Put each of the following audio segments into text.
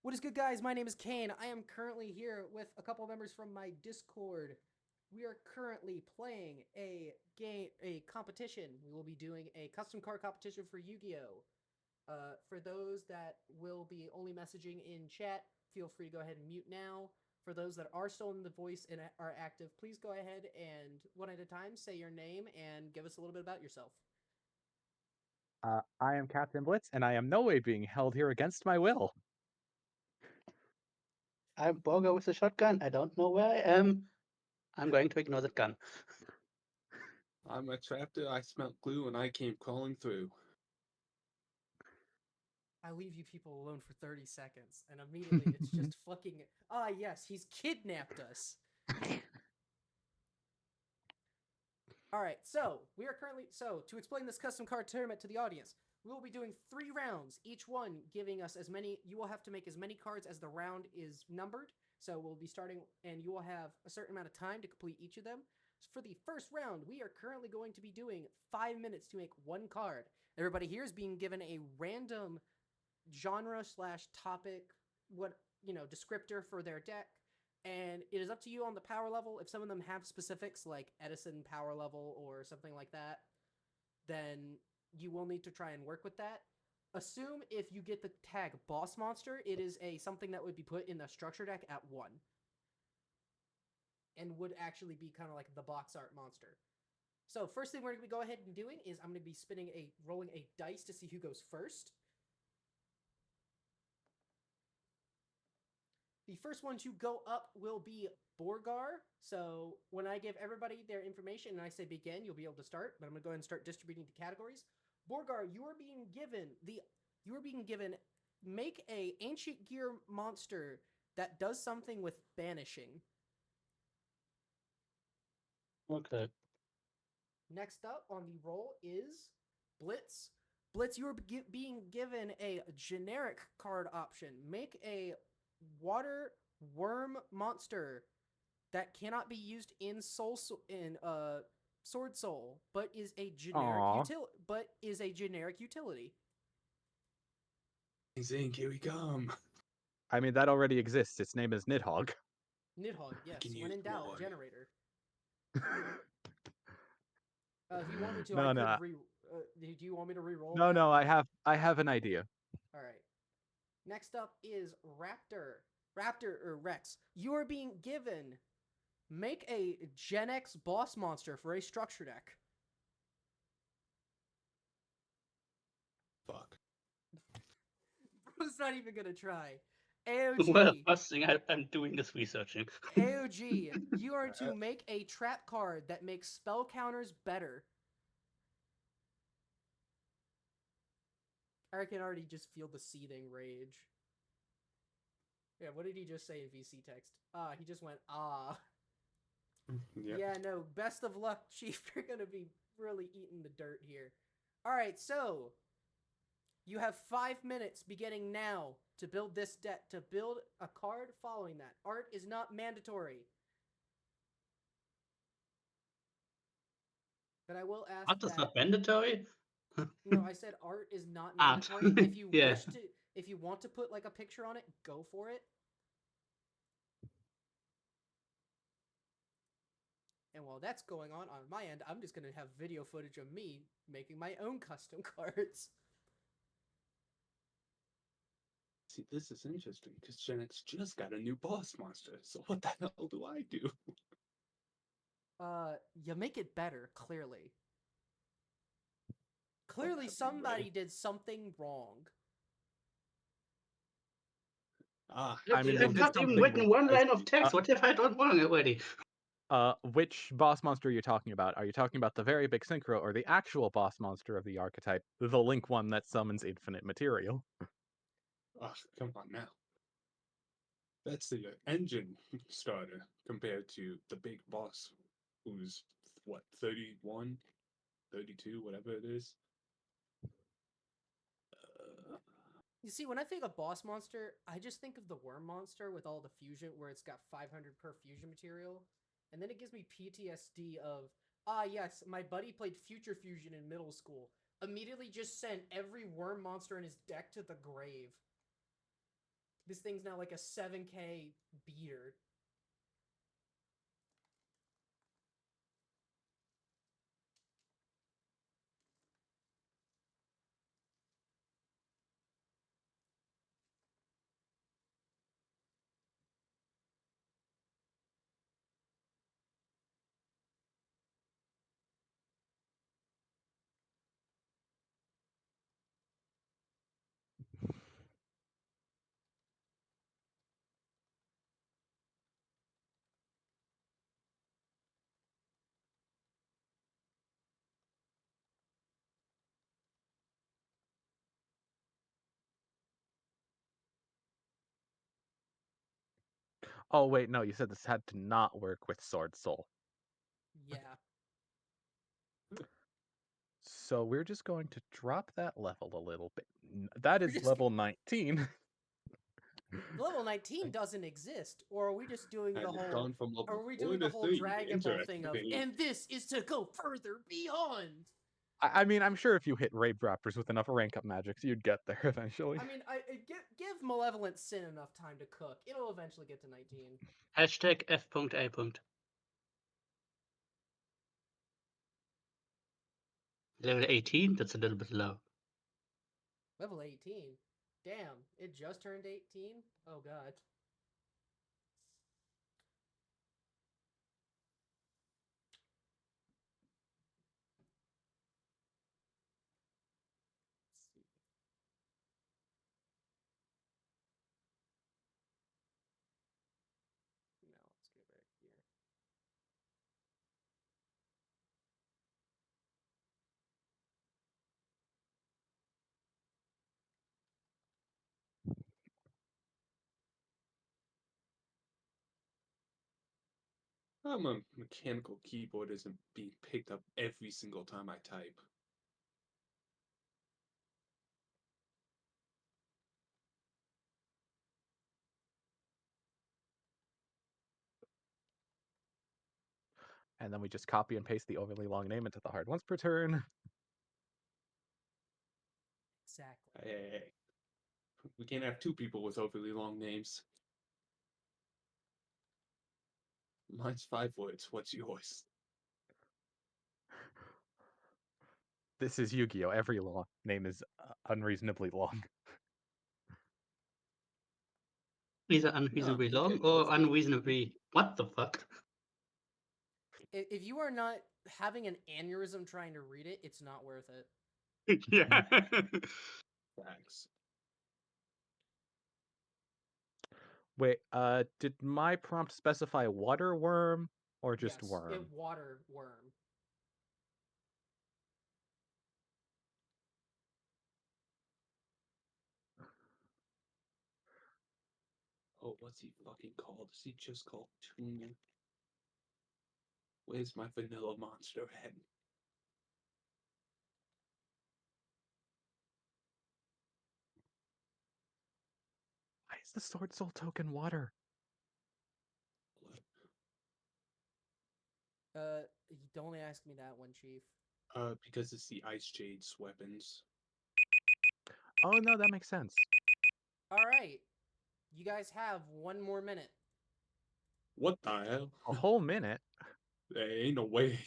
What is good, guys? My name is Kane. I am currently here with a couple members from my Discord. We are currently playing a competition. We will be doing a custom card competition for Yu-Gi-Oh! For those that will be only messaging in chat, feel free to go ahead and mute now. For those that are still in the voice and are active, please go ahead and one at a time say your name and give us a little bit about yourself. I am Captain Blitz, and I am no way being held here against my will. I'm Borgo with a shotgun. I don't know where I am. I'm going to ignore that gun. I'm a traptor. I smelt glue and I came crawling through. I leave you people alone for 30 seconds, and immediately it's just fucking. Yes, he's kidnapped us. Alright, so we are currently. So, to explain this custom card tournament to the audience, we will be doing 3 rounds, each one giving us as many. You will have to make as many cards as the round is numbered. So, we'll be starting, and you will have a certain amount of time to complete each of them. For the first round, we are currently going to be doing 5 minutes to make 1 card. Everybody here is being given a random genre slash topic, descriptor for their deck, and it is up to you on the power level. If some of them have specifics like Edison power level or something like that, then you will need to try and work with that. Assume if you get the tag boss monster, it is something that would be put in the structure deck at 1 and would actually be kind of like the box art monster. So first thing we're going to go ahead and doing is I'm going to be rolling a dice to see who goes first. The first one to go up will be Borgar. So when I give everybody their information and I say begin, you'll be able to start. But I'm going to go ahead and start distributing to categories. Borgar, you are being given make a ancient gear monster that does something with banishing. Okay. Next up on the roll is Blitz. Blitz, you are being given a generic card option. Make a water worm monster that cannot be used in Sword Soul, but is a generic utility. Zink, here we come. I mean, that already exists. Its name is Nidhogg. Nidhogg, yes. can When use in doubt, more. generator. If you want me to, No, I no. could do you want me to re-roll No, that? no, I have an idea. All right. Next up is Raptor. Raptor or Rex. You are being given make a Gen X boss monster for a structure deck. Fuck. Bro's not even gonna try. Well, AOG. first thing I'm doing is researching. AOG. You are to make a trap card that makes spell counters better. I can already just feel the seething rage. Yeah, what did he just say in VC text? He just went, ah. Yep. Yeah, no, best of luck, Chief. You're gonna be really eating the dirt here. Alright, so you have 5 minutes beginning now to build this deck, to build a card following that. Art is not mandatory. But I will ask Art is that. not mandatory. No, I said art is not Art. mandatory. If you Yeah. wish to, if you want to put like a picture on it, go for it. And while that's going on my end, I'm just gonna have video footage of me making my own custom cards. See, this is interesting because Gen X just got a new boss monster. So what the hell do I do? You make it better, clearly. Well, Clearly that'd be somebody great. did something wrong. I mean, they I've did not even something written one because, line of text. What have I done wrong already? which boss monster are you talking about? Are you talking about the very big synchro or the actual boss monster of the archetype, the Link one that summons infinite material? Oh, come on now. That's the engine starter compared to the big boss, who's what, 31, 32, whatever it is. You see, when I think of boss monster, I just think of the worm monster with all the fusion, where it's got 500 per fusion material. And then it gives me PTSD of, yes, my buddy played Future Fusion in middle school. Immediately just sent every worm monster in his deck to the grave. This thing's now like a 7K beater. Oh wait, no, you said this had to not work with Sword Soul. Yeah. So we're just going to drop that level a little bit. That We're is just level 19. Level 19 doesn't exist, or are we just doing And the it's whole? gone from level Are we 4 doing the to whole 3. Dragon Ball thing of? Interesting. And this is to go further beyond. I mean, I'm sure if you hit Raid Raptors with enough rank up magics, you'd get there eventually. I mean, give Malevolent Sin enough time to cook. It'll eventually get to 19. Hashtag F.A. Level 18? That's a little bit low. Level 18. Damn, it just turned 18? Oh god. Let's see. Now let's go back here. My mechanical keyboard isn't being picked up every single time I type. And then we just copy and paste the overly long name into the hard once per turn. Exactly. Hey. We can't have 2 people with overly long names. Mine's 5 words. What's yours? This is Yu-Gi-Oh! Every name is unreasonably long. Either unreasonably long or unreasonably. What the fuck? If you are not having an aneurysm trying to read it, it's not worth it. Yeah. Thanks. Wait, did my prompt specify water worm or just Yes, worm? water worm. Oh, what's he fucking called? Is he just called Tuna? Where's my vanilla monster head? Why is the Sword Soul token water? Don't ask me that one, Chief. Because it's the Ice Jade's weapons. Oh no, that makes sense. All right, you guys have 1 more minute. What the hell? A whole minute? There ain't no way.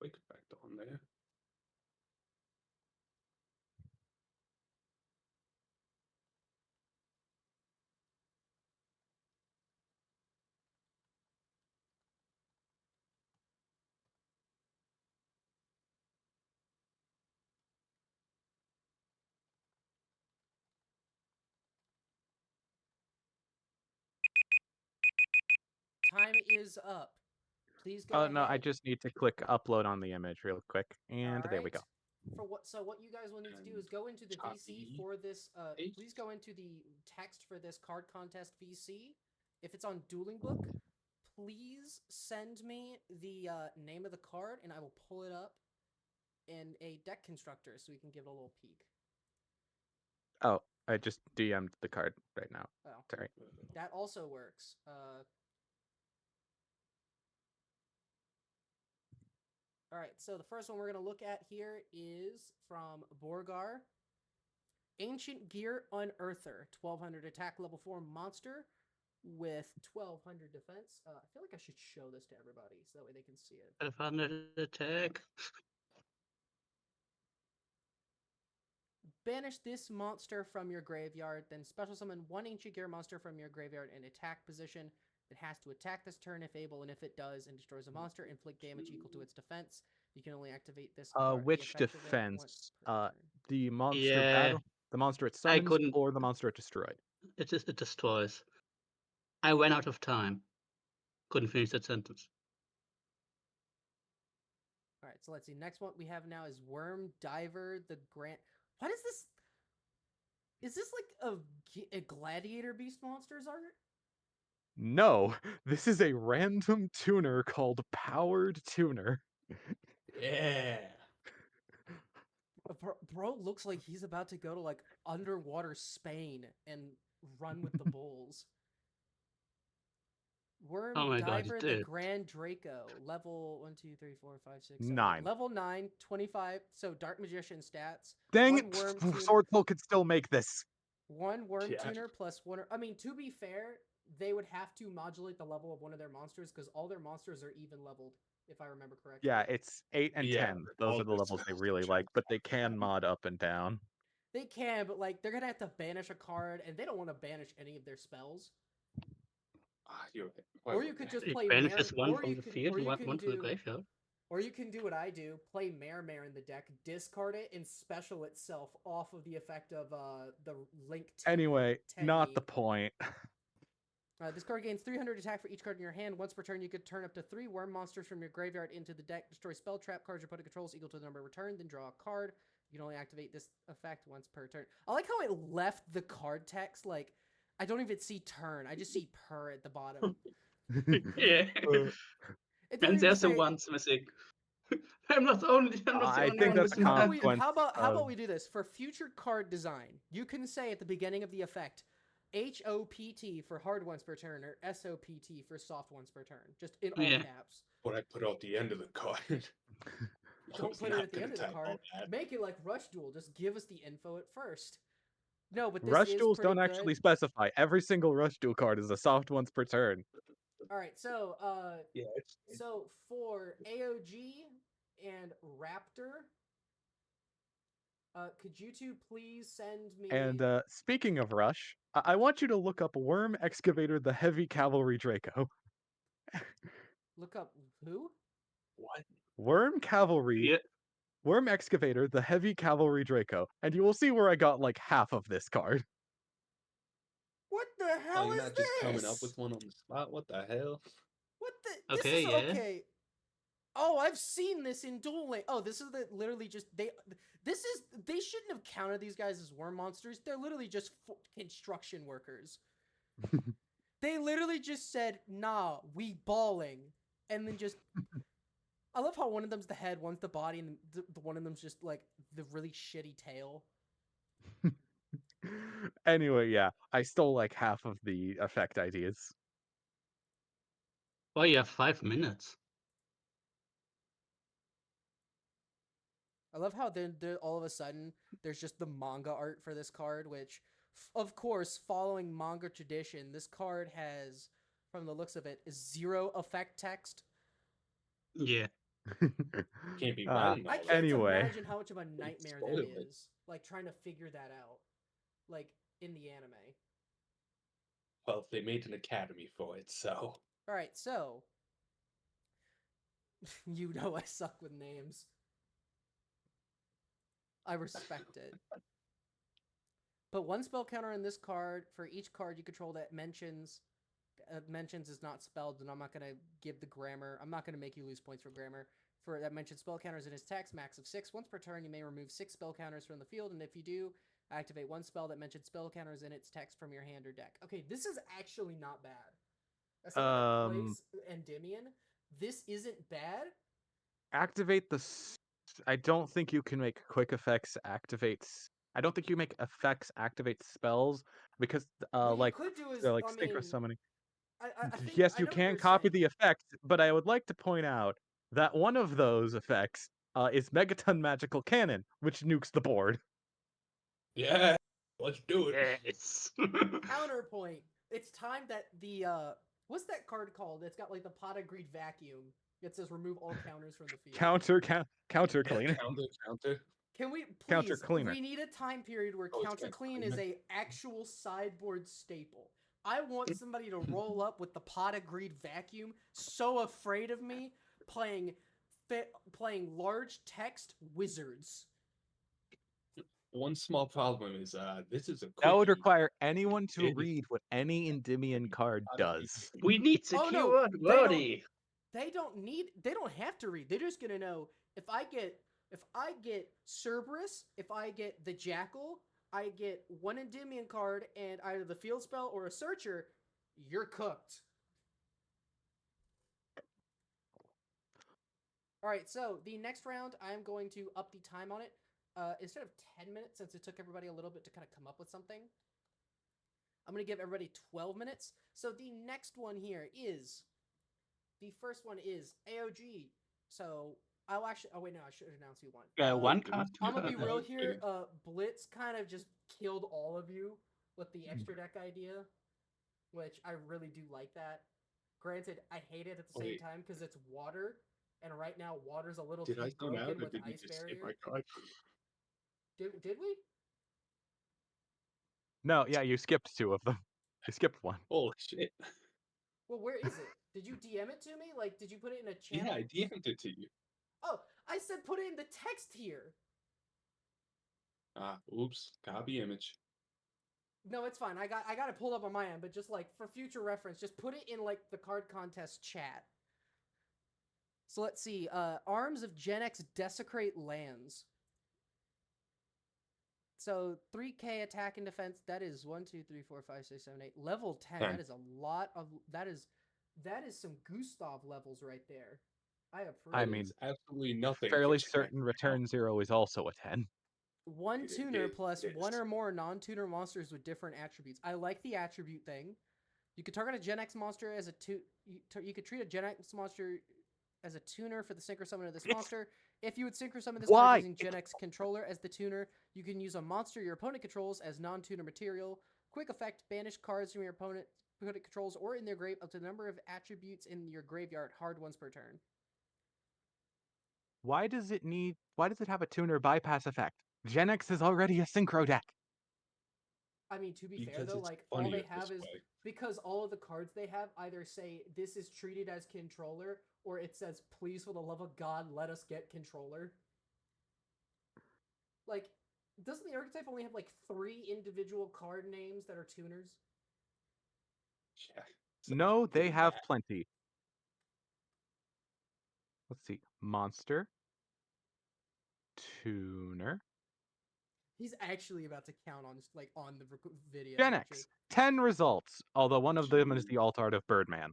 Wake back on there. Time is up. Please go Oh ahead. no, I just need to click upload on the image real quick, and All there we right. go. what you guys will need to do is go into the VC Copy for this. paste. Please go into the text for this card contest VC. If it's on Dueling Book, please send me the name of the card, and I will pull it up in a deck constructor so we can give it a little peek. Oh, I just DM'd the card right now. Oh, Sorry. that also works. All right, so the first one we're going to look at here is from Borgar. Ancient Gear Unearther, 1200 attack, level 4 monster with 1200 defense. I feel like I should show this to everybody so that way they can see it. 500 attack. Banish this monster from your graveyard, then special summon one Ancient Gear monster from your graveyard in attack position. It has to attack this turn if able, and if it does and destroys a monster, inflict damage equal to its defense. You can only activate this card. the Which effect of it once defense? per turn. The monster Yeah. battle, the monster it I summons, couldn't- or the monster it destroyed? It destroys. I ran out of time. Couldn't finish that sentence. All right, so let's see. Next one we have now is Worm Diver the Grant. What is this? Is this like a gladiator beast monsters art? No, this is a random tuner called Powered Tuner. Yeah. Bro looks like he's about to go to like underwater Spain and run with the bulls. Worm Oh my God, he Diver the did. Grand Draco, level 1, 2, 3, 4, 5, 6, 7, 9. level 9, 25. So Dark Magician stats. Dang One it! worm tuner. Swordful could still make this. One worm Yeah. tuner plus one. I mean, to be fair, they would have to modulate the level of one of their monsters because all their monsters are even leveled, if I remember correctly. Yeah, it's 8 and Yeah, 10. Those all are the their levels they spells really are like, but they transferable. can mod up and down. They can, but like they're gonna have to banish a card, and they don't want to banish any of their spells. You're right. Or you could just It play banishes Mare, one or from you the can, field or and you one can to the do, graveyard. or you can do what I do: play Mare in the deck, discard it, and special itself off of the effect of the Link. Anyway, not Tenyi. the point. This card gains 300 attack for each card in your hand. Once per turn, you could turn up to 3 worm monsters from your graveyard into the deck. Destroy spell trap cards your opponent controls equal to the number returned. Then draw a card. You can only activate this effect once per turn. I like how it left the card text like I don't even see turn. I just see per at the bottom. Yeah. It doesn't And even there's the say. ones missing. I'm not the only I think one that's missing How that. about we? consequence How about of- we do this for future card design? You can say at the beginning of the effect, HOPT for hard ones per turn or SOPT for soft ones per turn, just in all Yeah. caps. What I put out the end of the card. I Don't was put it not at the gonna end of the type all card. that. Make it like Rush Duel. Just give us the info at first. No, but this Rush is duels pretty don't good. actually specify. Every single rush duel card is a soft once per turn. All right, so Yeah, so for AOG and Raptor, could you two please send me? And speaking of rush, I want you to look up Worm Excavator the Heavy Cavalry Draco. Look up who? what? Worm Cavalry, Yeah. Worm Excavator the Heavy Cavalry Draco, and you will see where I got like half of this card. What the Oh, hell you're is not this? just coming up with one on the spot? What the hell? What the? This Okay, is yeah. okay. Oh, I've seen this in Duel Link. Oh, this is literally just they. This is they shouldn't have counted these guys as worm monsters. They're literally just construction workers. They literally just said, "Nah, we balling," and then just. I love how one of them's the head, one's the body, and the one of them's just like the really shitty tail. Anyway, yeah, I stole like half of the effect ideas. Well, you have 5 minutes. I love how then all of a sudden there's just the manga art for this card, which, of course, following manga tradition, this card has, from the looks of it, is 0 effect text. Yeah. Can't be Ah, writing all I that. can't Anyway. imagine how much of a nightmare that spoil it. is. Like trying to figure that out, like in the anime. Well, they made an academy for it, so All right, so you know I suck with names. I respect it. Put 1 spell counter on this card for each card you control that mentions. Mentions is not spelled, and I'm not gonna give the grammar. I'm not gonna make you lose points for grammar. for that mentioned spell counters in his text, max of 6. Once per turn, you may remove 6 spell counters from the field, and if you do, activate 1 spell that mentions spell counters in its text from your hand or deck. Okay, this is actually not bad. As someone that plays Endymion, this isn't bad. Activate the. I don't think you can make quick effects activate. I don't think you make effects activate spells because, What you like, could do is, they're like I synchro mean, summoning. I think Yes, I you know what can you're copy saying. the effect, but I would like to point out that one of those effects is Megaton Magical Cannon, which nukes the board. Yeah, let's do it. Yes. Counterpoint. It's time that the what's that card called? It's got like the pot of greed vacuum. It says remove all counters from the field. Counter Yeah, cleaner. counter. Can we Counter please? cleaner. We need a time period where Oh, it's counter counter clean cleaner. is a actual sideboard staple. I want somebody to roll up with the pot of greed vacuum, so afraid of me, playing large text wizards. One small problem is this is a That would quickie. require anyone to It is read what any Endymion card not a does. We need Oh, no, secure they don't- body. They don't have to read. They're just gonna know if I get Cerberus, if I get the Jackal, I get one Endymion card and either the field spell or a searcher, you're cooked. Alright, so the next round I'm going to up the time on it. Instead of 10 minutes, since it took everybody a little bit to kind of come up with something, I'm going to give everybody 12 minutes. So the next one here is the first one is AOG. So I'll actually. Oh wait, no, I should announce who won. One card. I'm gonna be real Okay. here. Blitz kind of just killed all of you with the extra deck idea, which I really do like that. Granted, I hate it at the same Wait. time because it's water, and right now water's a little Did too I zone out broken or with did you ice just barrier. skip my card? Did we? No, yeah, you skipped 2 of them. You skipped 1. Holy shit. Well, where is it? Did you DM it to me? Like, did you put it in a channel? Yeah, I DM'd it to you. Oh, I said put it in the text here. Oops. Copy image. No, it's fine. I got it pulled up on my end, but just like for future reference, just put it in like the card contest chat. So let's see. Arms of Gen X desecrate lands. So 3k attack and defense. That is 1, 2, 3, 4, 5, 6, 7, 8. Level 10. 10. That is a lot of. That is some Gustav levels right there. I approve. I That mean, is absolutely nothing. Fairly for Gen certain X. return 0 is also a 10. One It tuner plus is. one or more non-tuner monsters with different attributes. I like the attribute thing. You could target a Gen X monster as a you could treat a Gen X monster as a tuner for the synchro summon of this monster. If you would synchro summon this Why? card using Gen X controller as the tuner, you can use a monster your opponent controls as non-tuner material. Quick effect: banish cards from your opponent controls or in their grave up to the number of attributes in your graveyard. Hard once per turn. Why does it have a tuner bypass effect? Gen X is already a synchro deck. I mean, to be fair Because though, it's like all they funnier have this is way. because all of the cards they have either say this is treated as controller or it says please for the love of God let us get controller. Like, doesn't the archetype only have like 3 individual card names that are tuners? Yeah. No, they pretty have bad. plenty. Let's see. Monster. Tuner. He's actually about to count on the video. Gen X. 10 results, although one of them is the alt art of Birdman.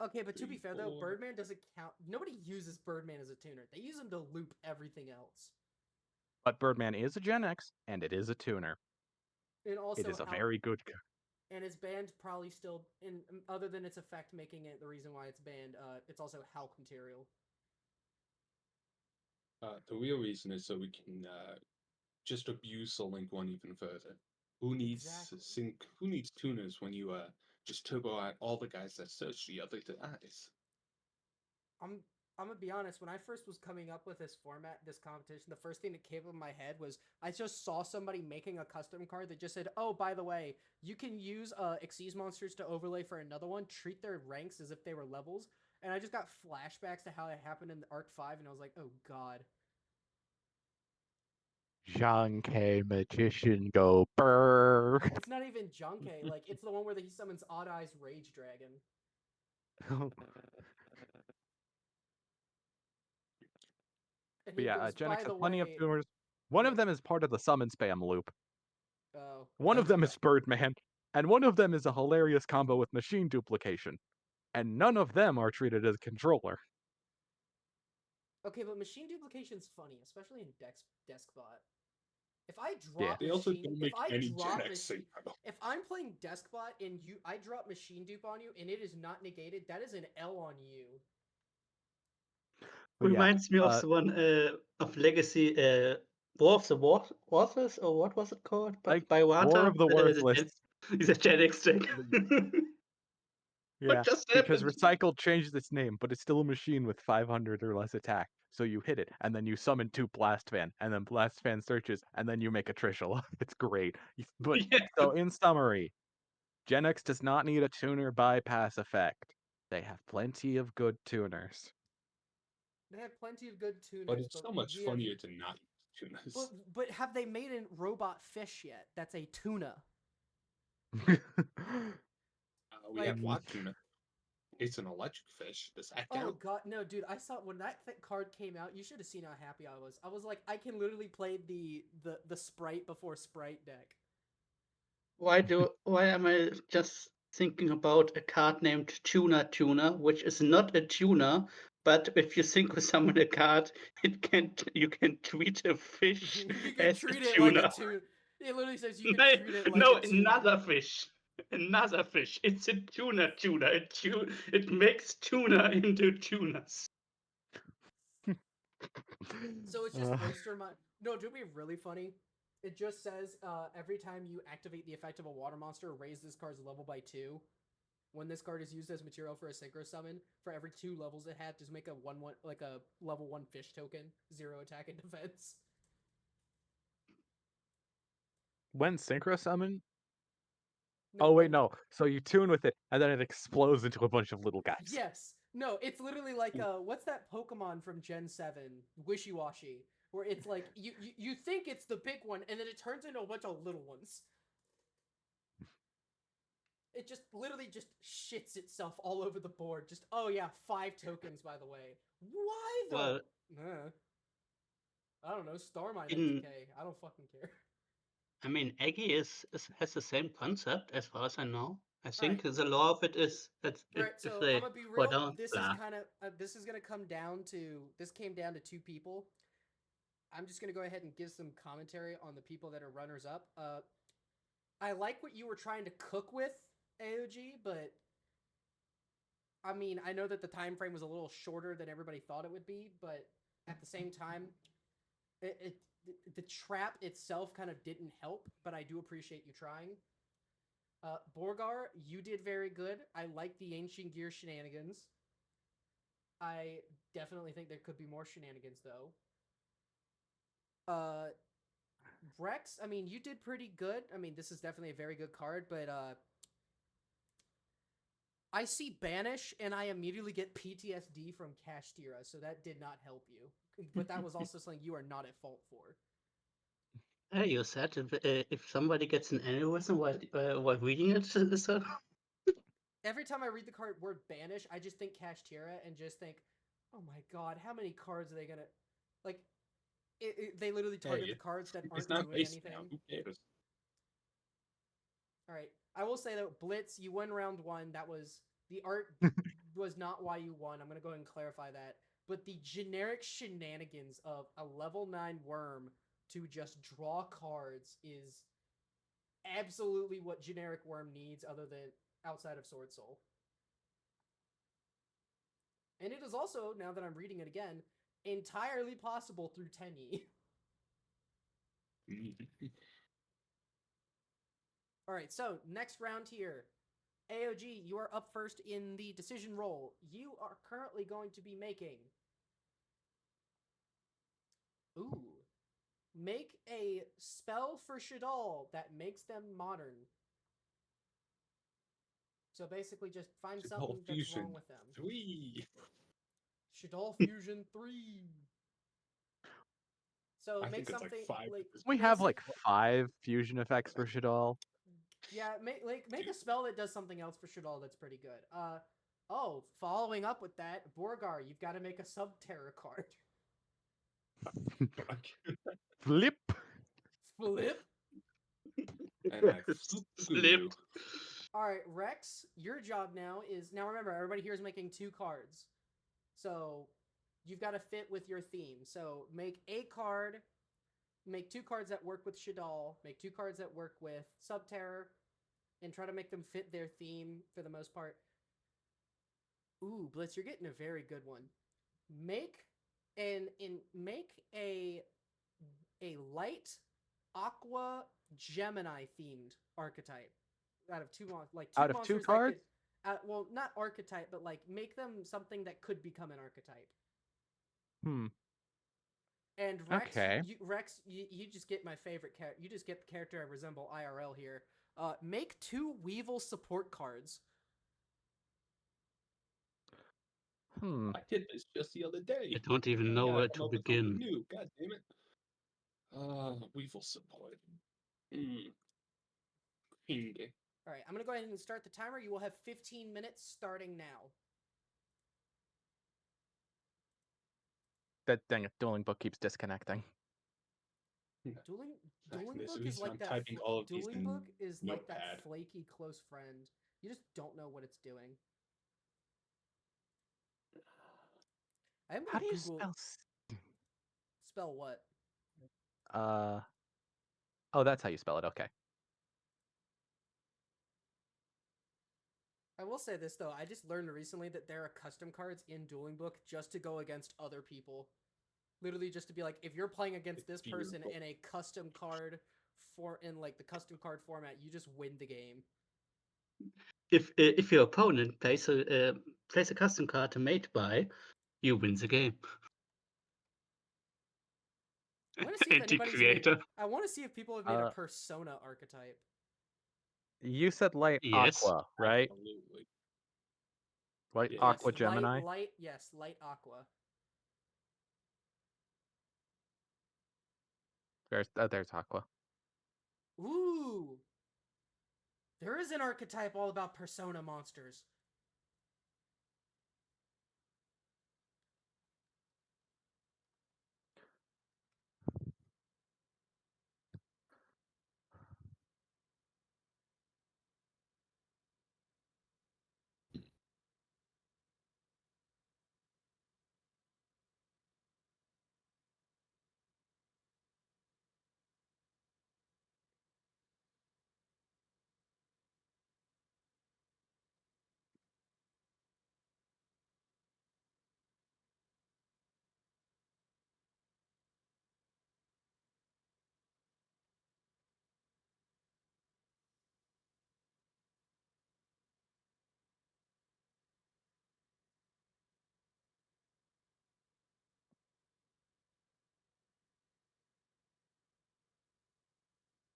Okay, but to be 3, fair though, 4. Birdman doesn't count. Nobody uses Birdman as a tuner. They use him to loop everything else. But Birdman is a Gen X, and it is a tuner. And also It is a how very good card. and it's banned probably still in other than its effect making it the reason why it's banned, it's also Hulk material. The real reason is so we can just abuse the Link one even further. Who needs Exactly. Who needs tuners when you just turbo out all the guys that search the other eyes? I'm gonna be honest. When I first was coming up with this format, this competition, the first thing that came up in my head was I just saw somebody making a custom card that just said, "Oh, by the way, you can use Xyz monsters to overlay for another one. Treat their ranks as if they were levels." And I just got flashbacks to how it happened in Arc 5, and I was like, "Oh God." Zhang Ke Magician go brrr. It's not even Junke. Like it's the one where he summons Odd Eyes Rage Dragon. And But he yeah, goes, Gen by X the has plenty of way, tuners. One yeah. of them is part of the summon spam loop. Oh, One of That's them is Birdman, and one of them is a hilarious combo with machine duplication. And none of them are treated as a controller. okay, but machine duplication's funny, especially in Deskbot. If I Yeah. drop They also machine, don't if make I any Gen drop X machine, synchro. if I'm playing Deskbot and I drop machine dupe on you and it is not negated, that is an L on you. But yeah, reminds me of the one of Legacy, War of the Worthless, or what was it called? like By War Wata? of the Worthless. He's a Gen X trick. Yeah, What just because happened? Recycled changed its name, but it's still a machine with 500 or less attack. So you hit it, and then you summon 2 Blast Fan, and then Blast Fan searches, and then you make a Trishula. It's great. But Yeah. so in summary, Gen X does not need a tuner bypass effect. They have plenty of good tuners. They have plenty of good tuners, But it's so much we have- funnier to not use tuners. But have they made a robot fish yet? That's a tuna. We like- have Lot Tuna. It's an electric fish. Does that Oh count? god, no, dude! I saw when that card came out. You should have seen how happy I was. I was like, I can literally play the sprite before sprite deck. Why am I just thinking about a card named Tuna, which is not a tuna, but if you synchro summon a card, you can treat a fish You can as treat a it like a tuna. tuna. It literally says you can No, treat it like no, a tuna. another fish. Another fish. It's a tuna. It makes tuna into tunas. So it's just oyster mon. No, it'd be really funny. It just says every time you activate the effect of a water monster, raise this card's level by 2. When this card is used as material for a synchro summon, for every 2 levels it had, just make a 1/1 like a level 1 fish token, 0 attack and defense. When synchro summon? No, Oh wait, when- no. So you tune with it, and then it explodes into a bunch of little guys. Yes. No, it's literally like what's that Pokemon from Gen 7? Wishy Washy. Where it's like you think it's the big one and then it turns into a bunch of little ones. It just literally just shits itself all over the board. Just oh yeah, 5 tokens by the way. Why the Well, I don't know, Starmine in- FTK. I don't fucking care. I mean, Eggy has the same concept as far as I know. I think Alright. the law of it is that Alright, if so they I'm gonna be go real. down, This blah. is kind of this is gonna come down to this came down to 2 people. I'm just gonna go ahead and give some commentary on the people that are runners up. I like what you were trying to cook with AOG, but I mean, I know that the time frame was a little shorter than everybody thought it would be, but at the same time, the trap itself kind of didn't help. But I do appreciate you trying. Borgar, you did very good. I like the ancient gear shenanigans. I definitely think there could be more shenanigans though. Rex, I mean, you did pretty good. I mean, this is definitely a very good card, but I see Banish and I immediately get PTSD from Kashtira, so that did not help you. But that was also something you are not at fault for. Hey, you said if somebody gets an aneurysm while reading it, so Every time I read the card word Banish, I just think Kashtira and just think, oh my god, how many cards are they gonna... Like, they literally target the cards that aren't It's not doing based anything. now. Who cares? Alright, I will say that Blitz, you won round 1. That was... The art was not why you won. I'm going to go ahead and clarify that. But the generic shenanigans of a level 9 worm to just draw cards is absolutely what generic worm needs other than outside of Sword Soul. And it is also, now that I'm reading it again, entirely possible through Tenyi. Alright, so next round here. AOG, you are up first in the decision roll. You are currently going to be making... Ooh. Make a spell for Shadal that makes them modern. So basically just find Shadal something that's Fusion wrong with them. 3. Shadal Fusion 3. So I make think it's something... like 5. We have like 5 fusion effects for Shadal. Yeah, make a spell that does something else for Shadal that's pretty good. Following up with that, Borgar, you've got to make a Sub-Terror card. Flip. Flip. And I flip the goo. Slipped. All right, Rex, your job now is now remember everybody here is making 2 cards. So you've got to fit with your theme. So make a card, make 2 cards that work with Shadal, make 2 cards that work with Subterror, and try to make them fit their theme for the most part. Ooh, Blitz, you're getting a very good one. Make make a light aqua Gemini themed archetype out of 2 like 2 Out of 2 monsters cards? that could well, not archetype, but like make them something that could become an archetype. Hmm. And Rex, Okay. you just get my favorite character. You just get the character I resemble IRL here. Make 2 Weevil support cards. Hmm. I did this just the other day. I don't even I know gotta where come to up with something begin. new. God damn it. Weevil support. Hinge. All right, I'm gonna go ahead and start the timer. You will have 15 minutes starting now. That dang it, dueling book keeps disconnecting. Dueling There's a Book is reason like I'm that. typing all of these Dueling in Book is like that Notepad. flaky close friend. You just don't know what it's doing. I am How gonna do you Google spell? spell what? Oh, that's how you spell it. Okay. I will say this though. I just learned recently that there are custom cards in Dueling Book just to go against other people. Literally just to be like, if you're playing against this It's person beautiful. in a custom card in like the custom card format, you just win the game. If your opponent plays a custom card to mate by, you win the game. I want to see if Anti anybody's made. creator. I want to see if people have made a Uh, persona archetype. You said light Yes. aqua, right? Absolutely. Light Yes. aqua Gemini. Light aqua. There's aqua. Ooh, there is an archetype all about persona monsters.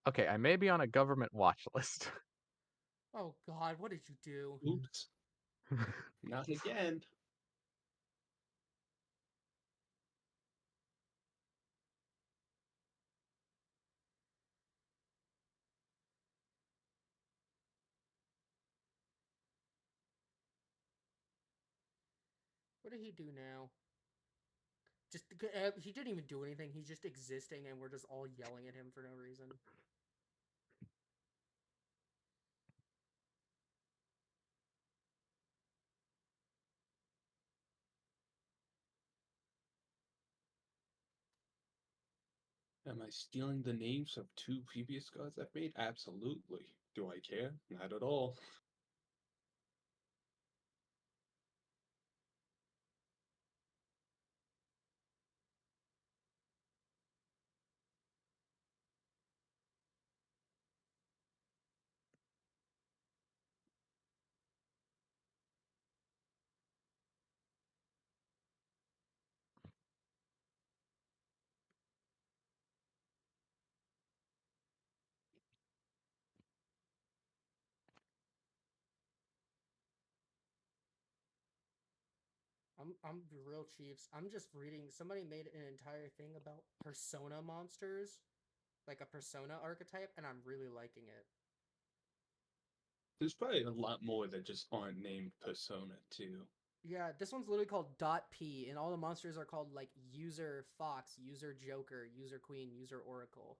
Okay, I may be on a government watch list. Oh God, what did you do? Oops. Not again. What did he do now? Just he didn't even do anything. He's just existing, and we're just all yelling at him for no reason. Am I stealing the names of 2 previous gods I've made? Absolutely. Do I care? Not at all. I'm the real Chiefs. I'm just reading. Somebody made an entire thing about persona monsters, like a persona archetype, and I'm really liking it. There's probably a lot more that just aren't named Persona too. Yeah, this one's literally called .p, and all the monsters are called like User Fox, User Joker, User Queen, User Oracle.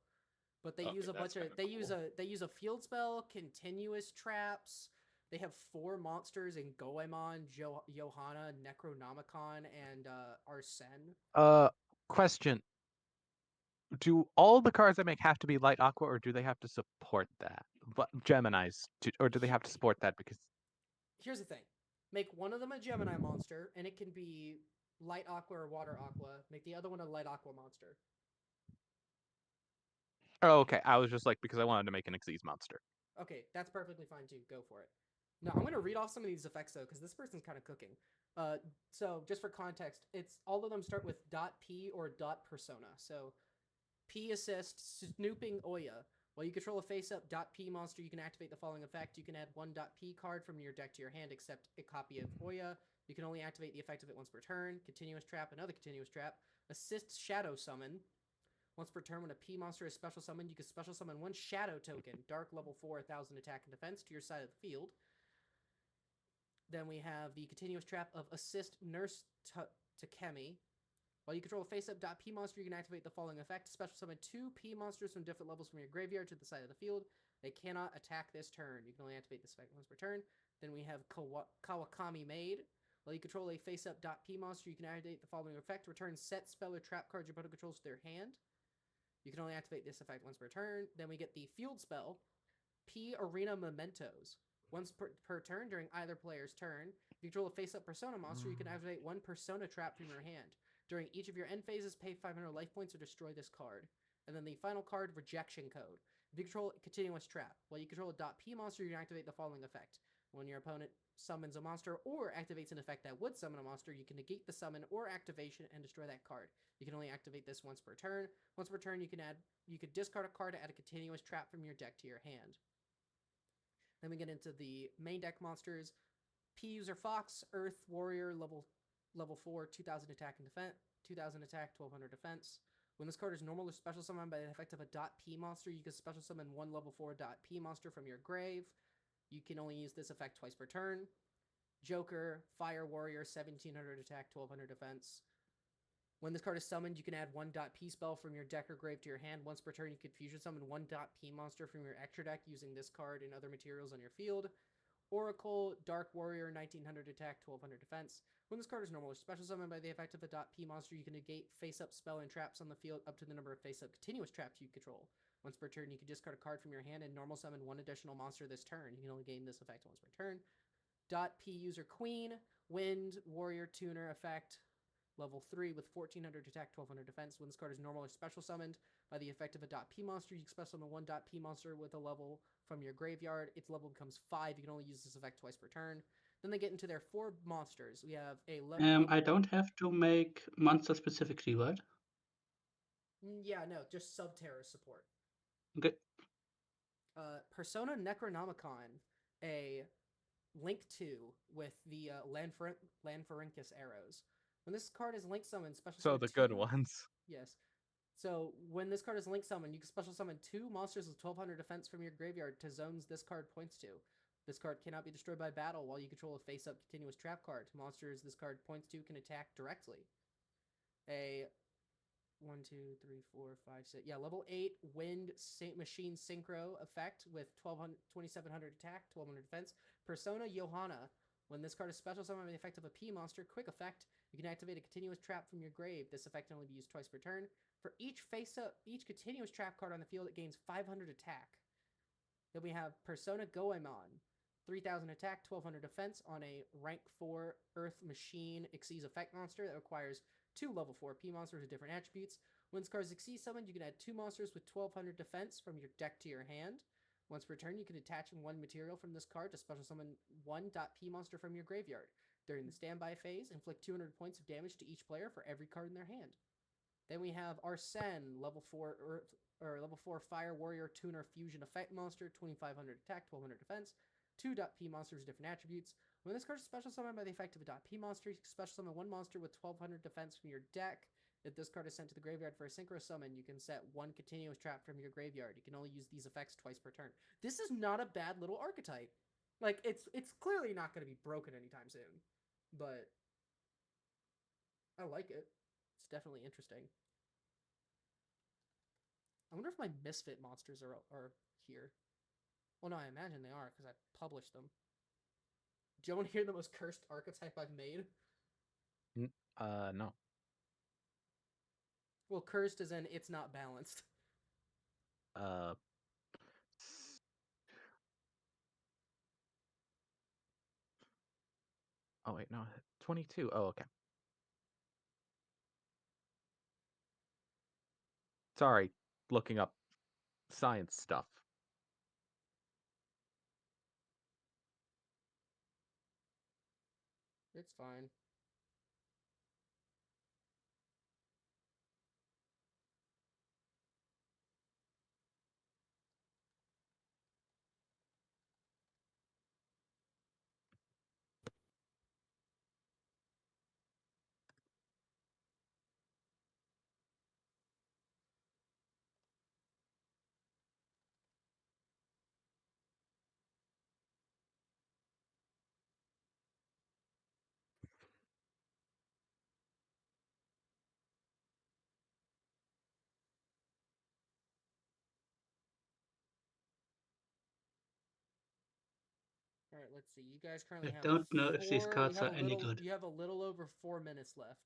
But they use Okay, a bunch that's of kinda cool. they use a field spell, continuous traps. They have 4 monsters in Goemon, Johanna, Necronomicon, and Arsene. Question: do all the cards I make have to be light aqua, or do they have to support that? But Gemini's, or do they have to support that? Because Here's the thing: make one of them a Gemini monster, and it can be light aqua or water aqua. Make the other one a light aqua monster. oh, okay, I was just like because I wanted to make an Xyz monster. Okay, that's perfectly fine too. Go for it. No, I'm gonna read off some of these effects though, because this person's kind of cooking. So just for context, it's all of them start with .p or .persona. So P assist snooping Oya. While you control a face-up .p monster, you can activate the following effect. You can add one .p card from your deck to your hand, except a copy of Oya. You can only activate the effect of it once per turn. Continuous trap, another continuous trap. Assist shadow summon. Once per turn, when a P monster is special summoned, you can special summon one shadow token, dark level 4, 1000 attack and defense, to your side of the field. Then we have the continuous trap of Assist Nurse Takemi. While you control a face-up .p monster, you can activate the following effect. Special summon 2 P monsters from different levels from your graveyard to the side of the field. They cannot attack this turn. You can only activate this effect once per turn. Then we have Kawakami Maid. While you control a face-up .p monster, you can activate the following effect. Return set spell or trap cards your opponent controls to their hand. You can only activate this effect once per turn. Then we get the field spell, P Arena Mementos. Once per turn during either player's turn, if you control a face-up Persona monster, you can activate one Persona trap from your hand. During each of your end phases, pay 500 life points or destroy this card. And then the final card, Rejection Code. If you control a continuous trap, while you control a .p monster, you can activate the following effect. When your opponent summons a monster or activates an effect that would summon a monster, you can negate the summon or activation and destroy that card. You can only activate this once per turn. Once per turn, you could discard a card to add a continuous trap from your deck to your hand. Then we get into the main deck monsters. P user Fox, Earth Warrior, level 4, 2000 attack and defense, 2000 attack, 1200 defense. When this card is normal or special summoned by the effect of a .p monster, you can special summon one level 4 .p monster from your grave. You can only use this effect twice per turn. Joker, Fire Warrior, 1700 attack, 1200 defense. When this card is summoned, you can add one .p spell from your deck or grave to your hand. Once per turn, you can fusion summon one .p monster from your extra deck using this card and other materials on your field. Oracle, Dark Warrior, 1900 attack, 1200 defense. When this card is normal or special summoned by the effect of a .p monster, you can negate face-up spell and traps on the field up to the number of face-up continuous traps you control. Once per turn, you can discard a card from your hand and normal summon one additional monster this turn. You can only gain this effect once per turn. .p user Queen, Wind, Warrior, Tuner effect, level 3 with 1400 attack, 1200 defense. When this card is normal or special summoned by the effect of a .p monster, you can special summon one .p monster with a level from your graveyard. Its level becomes 5. You can only use this effect twice per turn. Then they get into their 4 monsters. We have a I don't have to make monster specifically, right? Yeah, no, just Subterra support. Okay. Persona Necronomicon, a Link 2 with the Lanfarincus arrows. When this card is Link summoned, special So summon the 2... good ones. Yes. So when this card is Link summoned, you can special summon 2 monsters with 1200 defense from your graveyard to zones this card points to. This card cannot be destroyed by battle while you control a face-up continuous trap card. Monsters this card points to can attack directly. A 1, 2, 3, 4, 5, 6. Yeah, level 8 Wind Machine Synchro effect with 2700 attack, 1200 defense. Persona Johanna. When this card is special summoned by the effect of a P monster, quick effect, you can activate a continuous trap from your grave. This effect can only be used twice per turn. For each continuous trap card on the field, it gains 500 attack. Then we have Persona Goemon. 3000 attack, 1200 defense on a rank 4 Earth Machine Xyz effect monster that requires 2 level 4 P monsters with different attributes. When this card is Xyz summoned, you can add 2 monsters with 1200 defense from your deck to your hand. Once per turn, you can attach one material from this card to special summon one .p monster from your graveyard. During the standby phase, inflict 200 points of damage to each player for every card in their hand. Then we have Arsene, level 4 level 4 Fire Warrior Tuner Fusion Effect Monster, 2500 attack, 1200 defense. 2 .p monsters with different attributes. When this card is special summoned by the effect of a .p monster, you can special summon one monster with 1200 defense from your deck. If this card is sent to the graveyard for a synchro summon, you can set one continuous trap from your graveyard. You can only use these effects twice per turn. This is not a bad little archetype. Like, it's clearly not going to be broken anytime soon. but I like it. It's definitely interesting. I wonder if my misfit monsters are here. Well, no, I imagine they are because I published them. Do you want to hear the most cursed archetype I've made? No. Well, cursed as in it's not balanced. Uh, oh wait, no, 22. Oh, okay. Sorry, looking up science stuff. It's fine. All right, let's see. You guys currently I have don't know if these four. cards are any good. You have a little over 4 minutes left.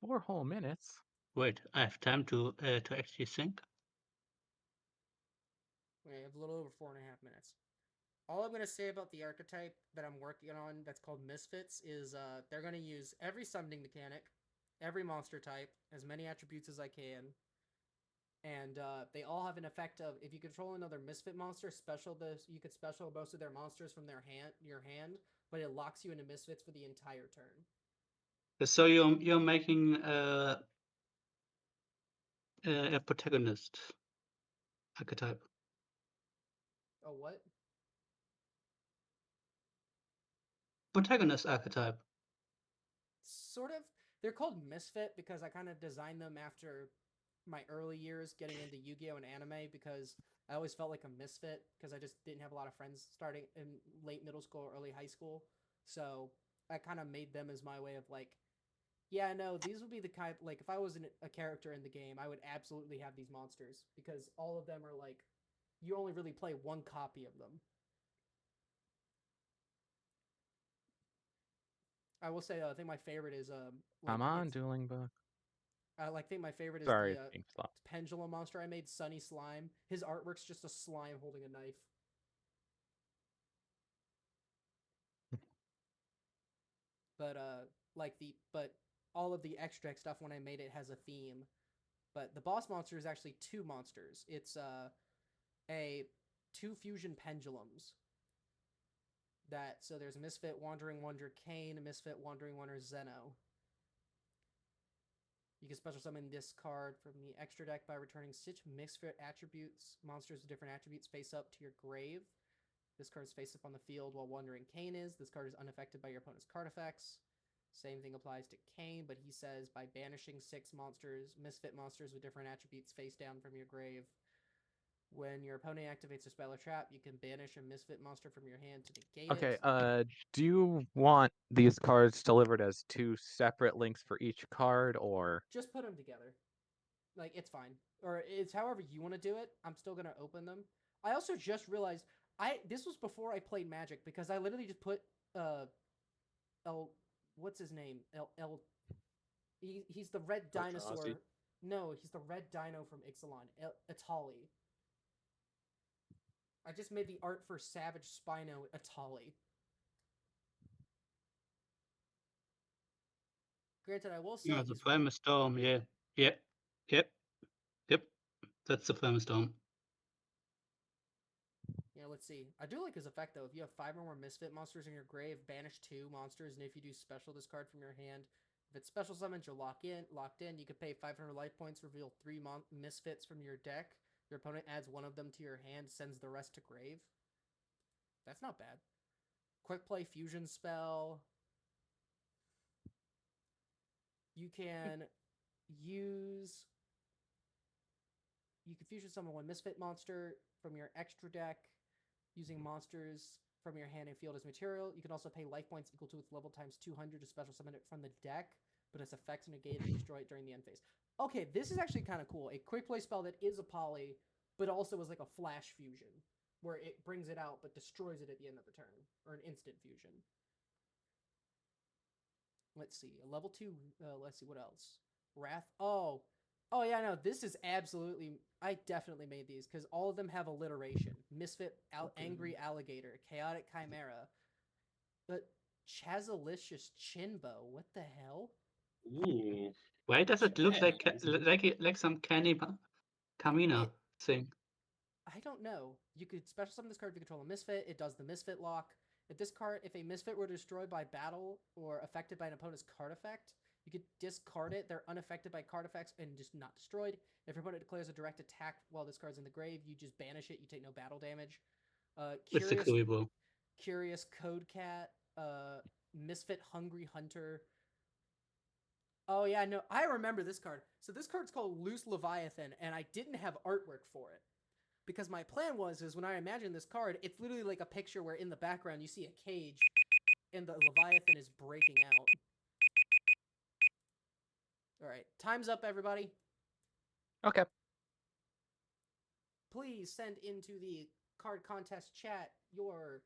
4 whole minutes. Wait, I have time to actually think. We have a little over 4.5 minutes. All I'm gonna say about the archetype that I'm working on, that's called Misfits, is they're gonna use every summoning mechanic, every monster type, as many attributes as I can, and they all have an effect of if you control another misfit monster, you could special most of their monsters from your hand, but it locks you into misfits for the entire turn. So you're making a protagonist archetype. Oh, what? Protagonist archetype. Sort of. They're called misfit because I kind of designed them after my early years getting into Yu-Gi-Oh and anime, because I always felt like a misfit because I just didn't have a lot of friends starting in late middle school or early high school. So I kind of made them as my way of like, yeah, no, these would be the kind, like if I was a character in the game, I would absolutely have these monsters because all of them are like, you only really play one copy of them. I will say, I think my favorite is like Come on, it's dueling book. I like think my favorite is Sorry, the it's being slow. pendulum monster I made, Sunny Slime. His artwork's just a slime holding a knife. But but all of the extra stuff when I made it has a theme. But the boss monster is actually two monsters. It's a two fusion pendulums. So there's Misfit Wandering Wonder Kane, Misfit Wandering Wonder Zeno. You can special summon this card from the extra deck by returning 6 Misfit attributes, monsters with different attributes face up to your grave. This card is face up on the field while Wandering Kane is. This card is unaffected by your opponent's card effects. Same thing applies to Kane, but he says by banishing 6 Misfit monsters with different attributes face down from your grave. When your opponent activates a spell or trap, you can banish a Misfit monster from your hand to negate Okay, it. do you want these cards delivered as 2 separate links for each card, or? Just put them together. Like, it's fine. Or it's however you want to do it. I'm still going to open them. I also just realized this was before I played Magic, because I literally just put what's his name? He's the red dinosaur. Eldrazi? No, he's the red dino from Ixalan. Atali. I just made the art for Savage Spino Atali. Granted, I will say Yeah, the famous storm. Yeah, yep. That's the famous storm. Yeah, let's see. I do like his effect though. If you have 5 or more Misfit monsters in your grave, banish 2 monsters, and if you do special this card from your hand, if it's special summoned, you're locked in. You can pay 500 life points, reveal 3 Misfits from your deck. Your opponent adds one of them to your hand, sends the rest to grave. That's not bad. Quick play fusion spell. You can use. You can fusion summon 1 Misfit monster from your extra deck using monsters from your hand and field as material. You can also pay life points equal to its level times 200 to special summon it from the deck, but its effects negate and destroy it during the end phase. Okay, this is actually kind of cool. A quick play spell that is a poly, but also is like a flash fusion, where it brings it out but destroys it at the end of the turn, or an instant fusion. Let's see, a level 2, let's see, what else? Wrath, oh yeah, no, this is absolutely, I definitely made these, because all of them have alliteration. Misfit, Angry Alligator, Chaotic Chimera, but Chazalicious Chinbo, what the hell? Ooh. Why does it look like Jazz. like some Candy Kamina It- thing? I don't know. You could special summon this card if you control a Misfit. It does the Misfit lock. If a Misfit were destroyed by battle or affected by an opponent's card effect, you could discard it. They're unaffected by card effects and just not destroyed. If your opponent declares a direct attack while this card's in the grave, you just banish it. You take no battle damage. It's a Curious Code Cat, Misfit Hungry Hunter. Oh yeah, no, I remember this card. So this card's called Loose Leviathan, and I didn't have artwork for it. Because my plan is when I imagine this card, it's literally like a picture where in the background you see a cage and the Leviathan is breaking out. Alright, time's up, everybody. Okay. Please send into the card contest chat your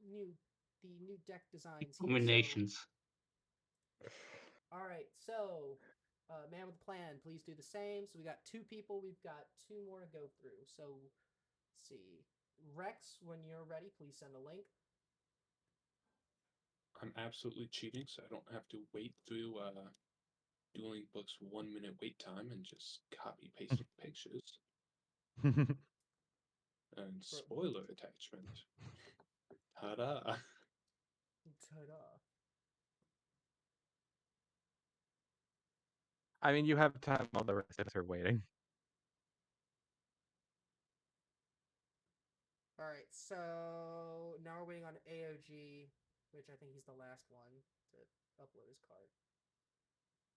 new deck designs. Combinations. Alright, so man with a plan, please do the same. So we got 2 people, we've got 2 more to go through. So let's see. Rex, when you're ready, please send a link. I'm absolutely cheating, so I don't have to wait through Dueling Books 1 minute wait time and just copy paste pictures. And spoiler attachment. Ta-da! Ta-da. I mean, you have time while the rest of us are waiting. Alright, so now we're waiting on AOG, which I think he's the last one to upload his card.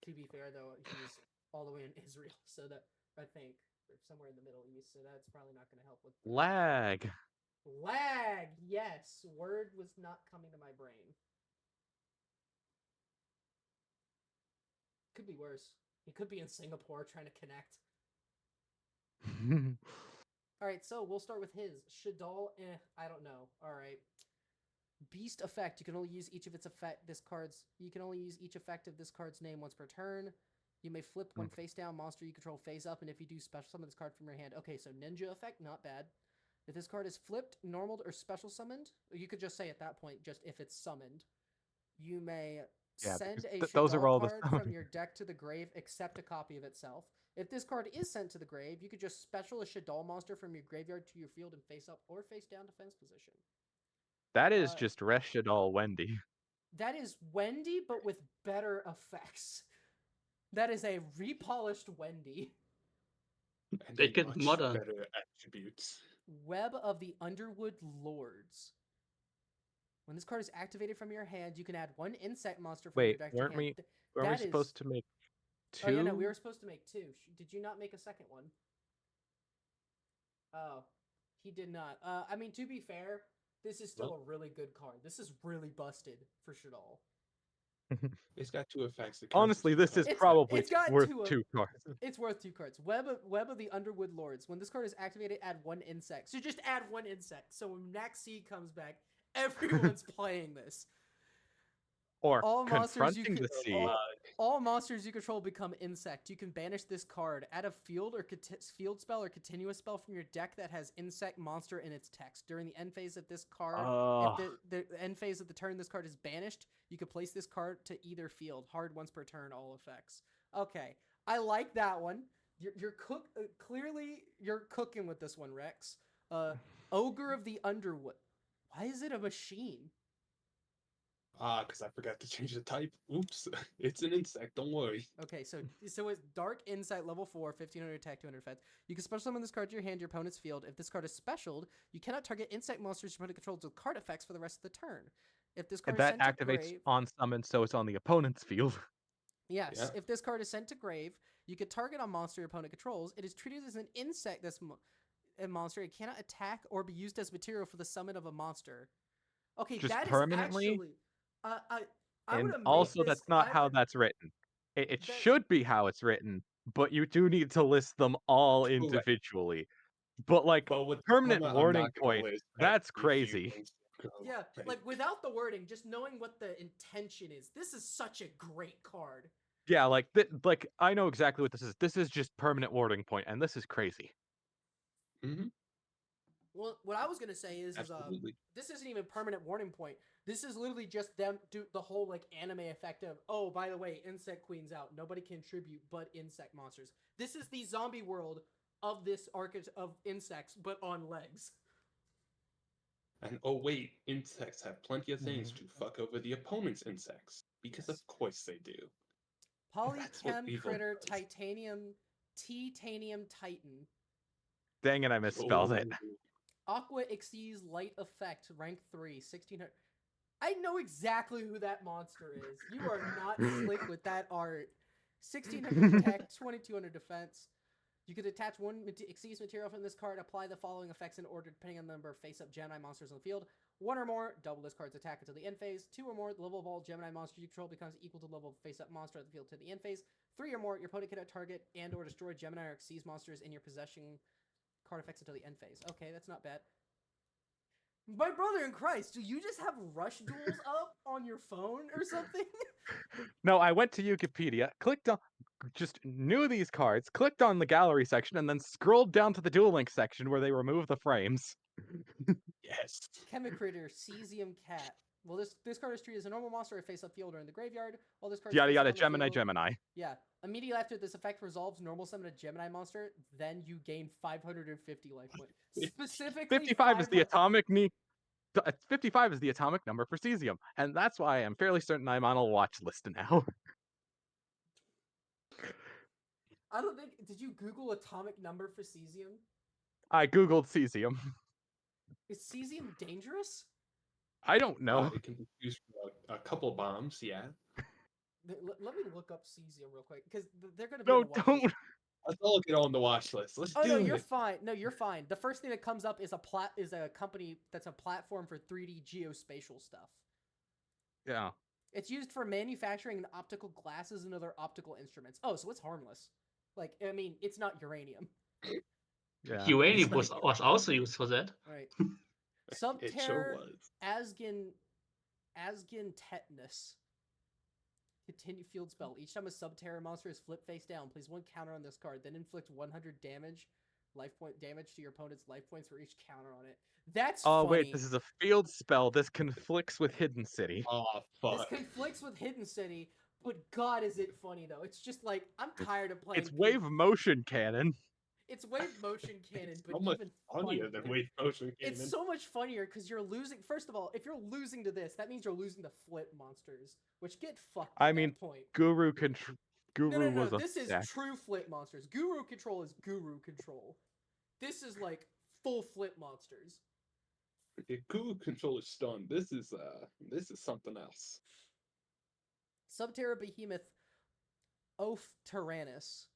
To be fair, though, he's all the way in Israel, so that, I think, or somewhere in the Middle East, so that's probably not going to help with... Lag! Lag! Yes! Word was not coming to my brain. Could be worse. He could be in Singapore trying to connect. Alright, so we'll start with his. Shadal, I don't know. Alright. Beast effect. You can only use each of its effect. You can only use each effect of this card's name once per turn. You may flip one face down monster you control face up, and if you do, special summon this card from your hand. Okay, so ninja effect, not bad. If this card is flipped, normaled, or special summoned, you could just say at that point, just if it's summoned, you may send a those are Shadal all card the from your deck to the grave, except a copy of itself. If this card is sent to the grave, you could just special a Shadal monster from your graveyard to your field in face up or face down defense position. That is just Reshadal Wendy. That is Wendy, but with better effects. That is a repolished Wendy. And They get much modern. better attributes. Web of the Underwood Lords. When this card is activated from your hand, you can add 1 insect monster from your Wait, deck to your hand. weren't we supposed to make 2? Oh yeah, no, we were supposed to make 2. Did you not make a second one? Oh, he did not. I mean, to be fair, this is still a really good card. This is really busted for Shadal. It's got 2 effects. Honestly, this is probably it's got worth 2 2 cards. It's worth 2 cards. Web of the Underwood Lords. When this card is activated, add 1 insect. So just add 1 insect. So when Naxi comes back, everyone's playing this. Or All confronting the sea. All monsters you control become insect. You can banish this card. Add a field field spell or continuous spell from your deck that has insect monster in its text. During the end phase of this card, if the end phase of the turn this card is banished, you can place this card to either field. Hard once per turn, all effects. Okay, I like that one. Clearly you're cooking with this one, Rex. Ogre of the Underwood. Why is it a machine? Because I forgot to change the type. Oops. It's an insect, don't worry. Okay, so it's Dark Insight, level 4, 1500 attack, 200 defense. You can special summon this card to your hand, your opponent's field. If this card is specialed, you cannot target insect monsters your opponent controls with card effects for the rest of the turn. If this card is sent to grave, on summon, so it's on the opponent's field. Yes, Yeah. if this card is sent to grave, you can target a monster your opponent controls. It is treated as an insect, a monster. It cannot attack or be used as material for the summon of a monster. Okay, Just that is permanently? actually. I would And have made also, this. that's not I how would. that's written. It That, should be how it's written, but you do need to list them all Correct. individually. But like But with permanent Karma, I'm warning not gonna point, list that's every few crazy. things that go yeah, right. like without the wording, just knowing what the intention is. This is such a great card. Yeah, like I know exactly what this is. This is just permanent warning point, and this is crazy. Mm-hmm. Well, what I was gonna say is Absolutely. this isn't even permanent warning point. This is literally just them do the whole like anime effect of, oh, by the way, insect queen's out. Nobody can tribute but insect monsters. This is the zombie world of this archetype of insects, but on legs. And oh wait, insects have plenty of things to fuck over the opponent's insects. Because Yes. of course they do. That's what Polychem evil critter does. titanium titan. Dang it, I misspelled it. Oh, Aqua Xyz light effect rank 3 1600. I know exactly who that monster is. You are not slick with that art. 1600 attack, 2200 defense. You could attach one Xyz material from this card, apply the following effects in order depending on the number of face-up Gemini monsters on the field. 1 or more, double this card's attack until the end phase. 2 or more, the level of all Gemini monsters you control becomes equal to the level of face-up monster on the field to the end phase. 3 or more, your opponent can target and or destroy Gemini or Xyz monsters in your possession card effects until the end phase. Okay, that's not bad. My brother in Christ, do you just have rush duels up on your phone or something? No, I went to Wikipedia, clicked on, just knew these cards, clicked on the gallery section, and then scrolled down to the Duel Link section where they remove the frames. yes. Chemicritter, Cesium Cat. Well, this card is treated as a normal monster if face up field or in the graveyard. While this card is Yada face up yada, on the Gemini, field, Gemini. yeah. Immediately after this effect resolves, normal summon a Gemini monster, then you gain 550 life points. Specifically, 55 is the atomic 55 is the atomic number for cesium, and that's why I'm fairly certain I'm on a watch list now. I don't think. Did you Google atomic number for cesium? I googled cesium. Is cesium dangerous? I don't know. It can be used for a couple bombs, yeah. Let me look up cesium real quick because they're going to be No, on the watch don't. list. Let's all get on the watch list. Let's Oh do no, it. you're fine. No, you're fine. The first thing that comes up is a company that's a platform for 3D geospatial stuff. Yeah. It's used for manufacturing optical glasses and other optical instruments. Oh, so it's harmless. Like, I mean, it's not uranium. Yeah. Uranium was also used for that. Right. It Subterror sure was. Asgin Tetanus. Continue field spell. Each time a Subterror monster is flipped face down, place 1 counter on this card, then inflict 100 life point damage to your opponent's life points for each counter on it. That's Oh funny. wait, this is a field spell. This conflicts with Hidden City. Oh This fuck. conflicts with Hidden City, but God, is it funny though? It's just like I'm tired of playing. It's wave motion cannon. It's wave motion cannon, but So much even funnier funnier. than wave motion cannon. It's so much funnier because you're losing. First of all, if you're losing to this, that means you're losing to flip monsters, which get fucked. I At mean, that point. Guru No. was a This is deck. true flip monsters. Guru control is Guru control. This is like full flip monsters. If Google control is stunned, this is something else. Subterra Behemoth, Oaf Tyrannus.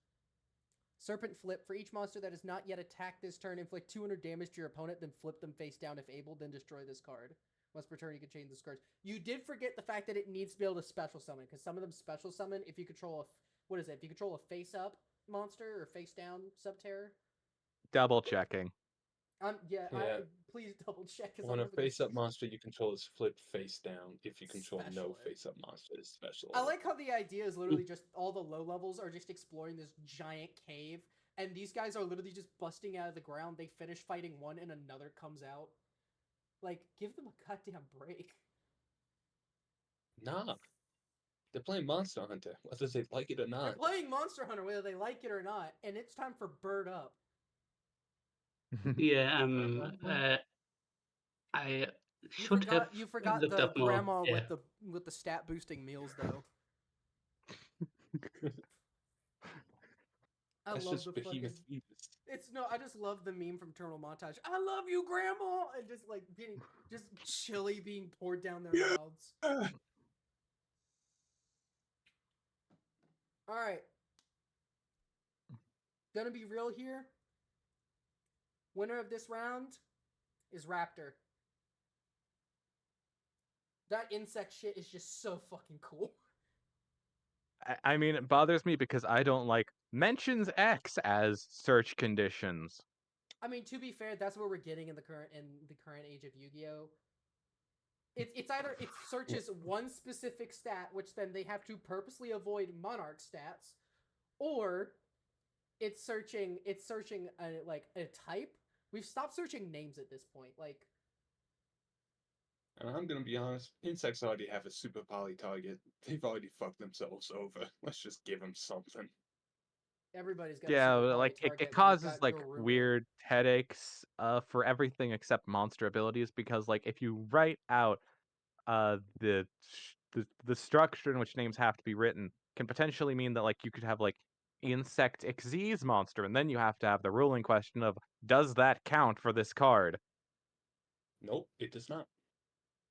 Serpent flip. For each monster that has not yet attacked this turn, inflict 200 damage to your opponent, then flip them face down if able, then destroy this card. Once per turn, you can change this card. You did forget the fact that it needs to be able to special summon, because some of them special summon if you control if you control a face up monster or face down Subterror. Double checking. Yeah. Please double check. When a face-up monster you control is flipped face down, if you control no Special it. face-up monster, it's special. I like how the idea is literally just all the low levels are just exploring this giant cave, and these guys are literally just busting out of the ground. They finish fighting one, and another comes out. Like, give them a goddamn break. Nah. They're playing Monster Hunter, whether they like it or They're not. playing Monster Hunter, whether they like it or not, and it's time for Bird Up. Yeah, I should have You forgot looked the up more. grandma Yeah. with the stat boosting meals though. I That's love just the fucking. Behemoth Phoebus. I just love the meme from Terminal Montage. I love you, Grandma, and just like getting just chili being poured down their mouths. All right, gonna be real here. Winner of this round is Raptor. That insect shit is just so fucking cool. I mean, it bothers me because I don't like mentions X as search conditions. I mean, to be fair, that's what we're getting in the current age of Yu-Gi-Oh. It's either it searches one specific stat, which then they have to purposely avoid Monarch stats, or it's searching a type. We've stopped searching names at this point. Like, And I'm gonna be honest, insects already have a super poly target. They've already fucked themselves over. Let's just give them something. everybody's got a Yeah, super but, poly like it target when you've causes got like Garuma. weird headaches for everything except monster abilities because like if you write out the structure in which names have to be written can potentially mean that like you could have like insect Xyz monster and then you have to have the ruling question of does that count for this card? Nope, it does not.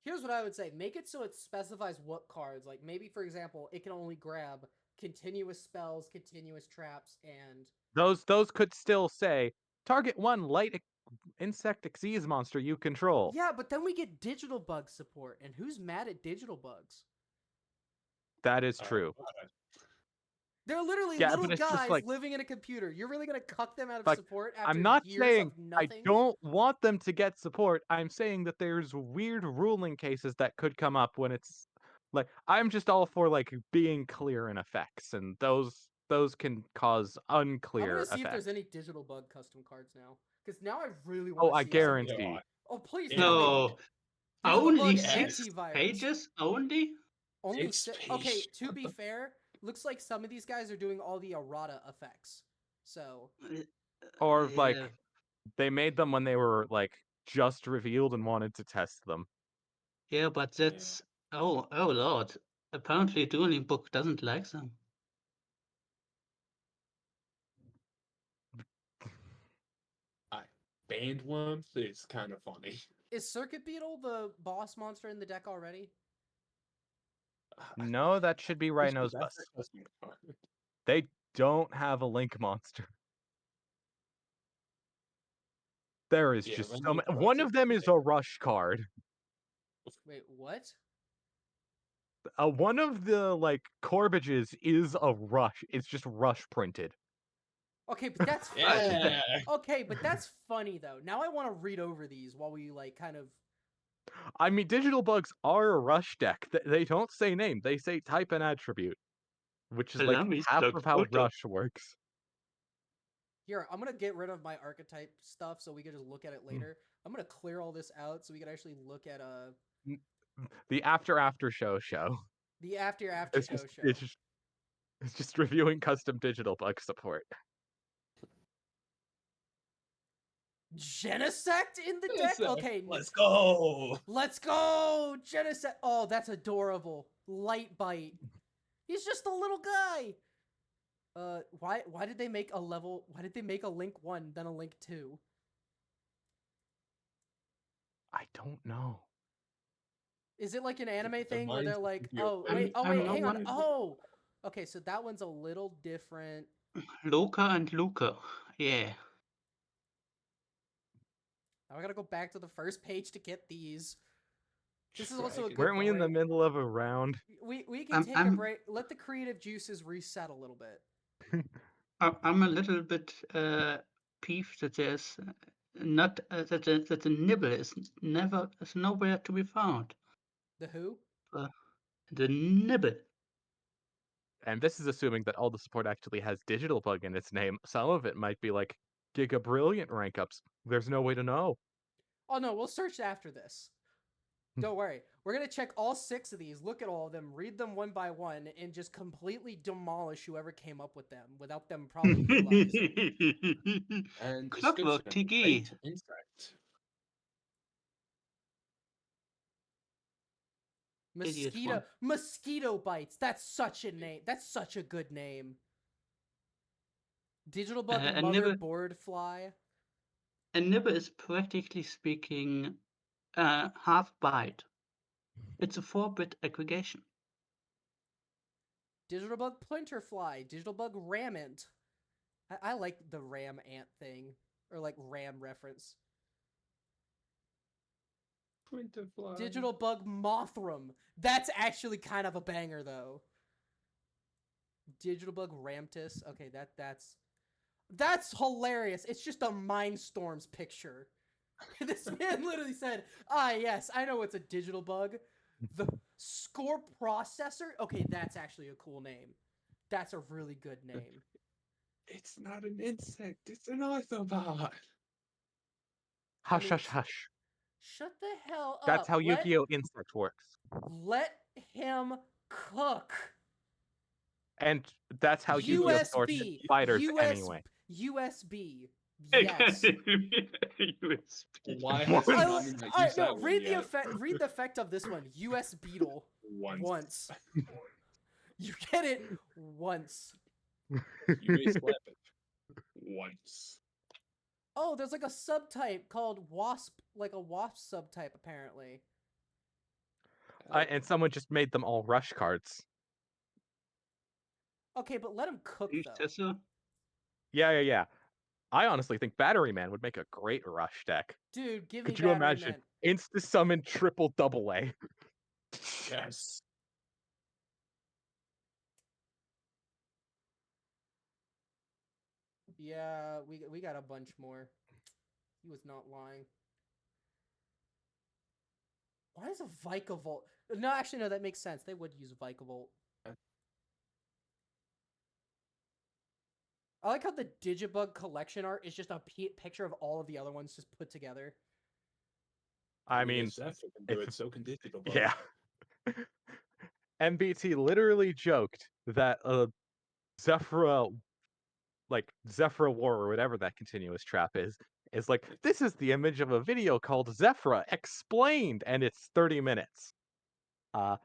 Here's what I would say: make it so it specifies what cards. Like maybe, for example, it can only grab continuous spells, continuous traps, and Those could still say target one light insect Xyz monster you control. yeah. But then we get digital bug support, and who's mad at digital bugs? That is true. They're literally Yeah, little but it's just guys like living in a computer. You're really gonna cuck them out of Like, support I'm after not years of saying I nothing? don't want them to get support. I'm saying that there's weird ruling cases that could come up when it's like I'm just all for like being clear in effects, and those can cause I'm unclear gonna see if there's effects. any digital bug custom cards now, because now I really want Oh, to I see some. guarantee. Oh, please Yeah. tell me No, digital only bug 6 antivirus. pages only. Only Six okay. pages. To be fair, looks like some of these guys are doing all the errata effects. So Or Yeah, like they made them when they were like just revealed and wanted to test them. yeah, but Yeah. that's oh Lord. Apparently, Dueling Book doesn't like them. Bandworms is kind of funny. is Circuit Beetle the boss monster in the deck already? No, that should be That's Rhino's their bus. custom card. They don't have a link monster. There is Yeah, just so Rhino many. cards One are of them is sick. a rush card. Wait, what? One of the like Corbages is a rush. It's just rush printed. Okay, but that's funny. Yeah. Okay, but that's funny though. Now I want to read over these while we like kind of. I mean, digital bugs are a rush deck. They don't say name. They say type and attribute, which is like Allow me half to of how photo. rush works. Here, I'm gonna get rid of my archetype stuff so we can just look at it Mm. later. I'm gonna clear all this out so we can actually look at The after show. the after It's show just show. it's just reviewing custom digital bug support. Genesect in the deck? Okay, Let's go. let's go! Genesect! Oh, that's adorable. Light Bite. He's just a little guy. Why did they make a level? Why did they make a Link 1 then a Link 2? I don't know. Is it like an anime The thing where minds they're of like, Yu-Gi-Oh! oh I'm wait, not hang on, one. oh, okay, so that one's a little different. Loka and Luca. Yeah. Now I gotta go back to the first page to get these. This is also a Dragon good Weren't we in the break. middle of a round? We can take a I'm break. Let the creative juices reset a little bit. I'm a little bit peeved that there's not that the nibble is nowhere to be found. The who? The nibble. And this is assuming that all the support actually has digital bug in its name. Some of it might be like Giga Brilliant rank ups. There's no way to know. Oh no, we'll search after this. Don't worry. We're gonna check all 6 of these, look at all of them, read them one by one, and just completely demolish whoever came up with them without them probably realizing. And Clockwork description. TG. Bait insect. Idiot one. Mosquito bites. That's such a name. That's such a good name. Digital bug a nibble. motherboard fly. A nibble is practically speaking half byte. It's a 4-bit aggregation. Digital bug plinter fly. Digital bug ram ant. I like the ram ant thing, or like ram reference. Winterfly. Digital Bug Mothram. That's actually kind of a banger, though. Digital Bug Ramtus. Okay, that's hilarious. It's just a Mindstorms picture. This man literally said, yes, I know it's a digital bug. The Score Processor? Okay, that's actually a cool name. That's a really good name. It's not an insect. It's an arthropod. Hush, mean, hush, hush. Shut the hell up. That's how Yugioh Insect works. Let him cook. And that's how Yugioh stores USB. spiders anyway. USB. Yes. USB. Why has he I, not used that one read the yet? effect. Read the effect of this one. US Beetle. Once. You get it once. You may slap it. Once. Oh, there's like a subtype called wasp, like a wasp subtype apparently. And someone just made them all rush cards. Okay, but let him cook Please, though. Tessa? Yeah. I honestly think Battery Man would make a great rush deck. Dude, give Could me you Battery imagine? Man. Insta summon triple double A. Yes. Yeah, we got a bunch more. He was not lying. Why is a Vikavolt? No, actually, no, that makes sense. They would use Vikavolt. I like how the Digibug collection art is just a picture of all of the other ones just put together. I mean, if Zephyr can do it, so can Digital Bug. yeah. MBT literally joked that Zephyra War or whatever that continuous trap is like, this is the image of a video called Zephyra Explained, and it's 30 minutes. Let's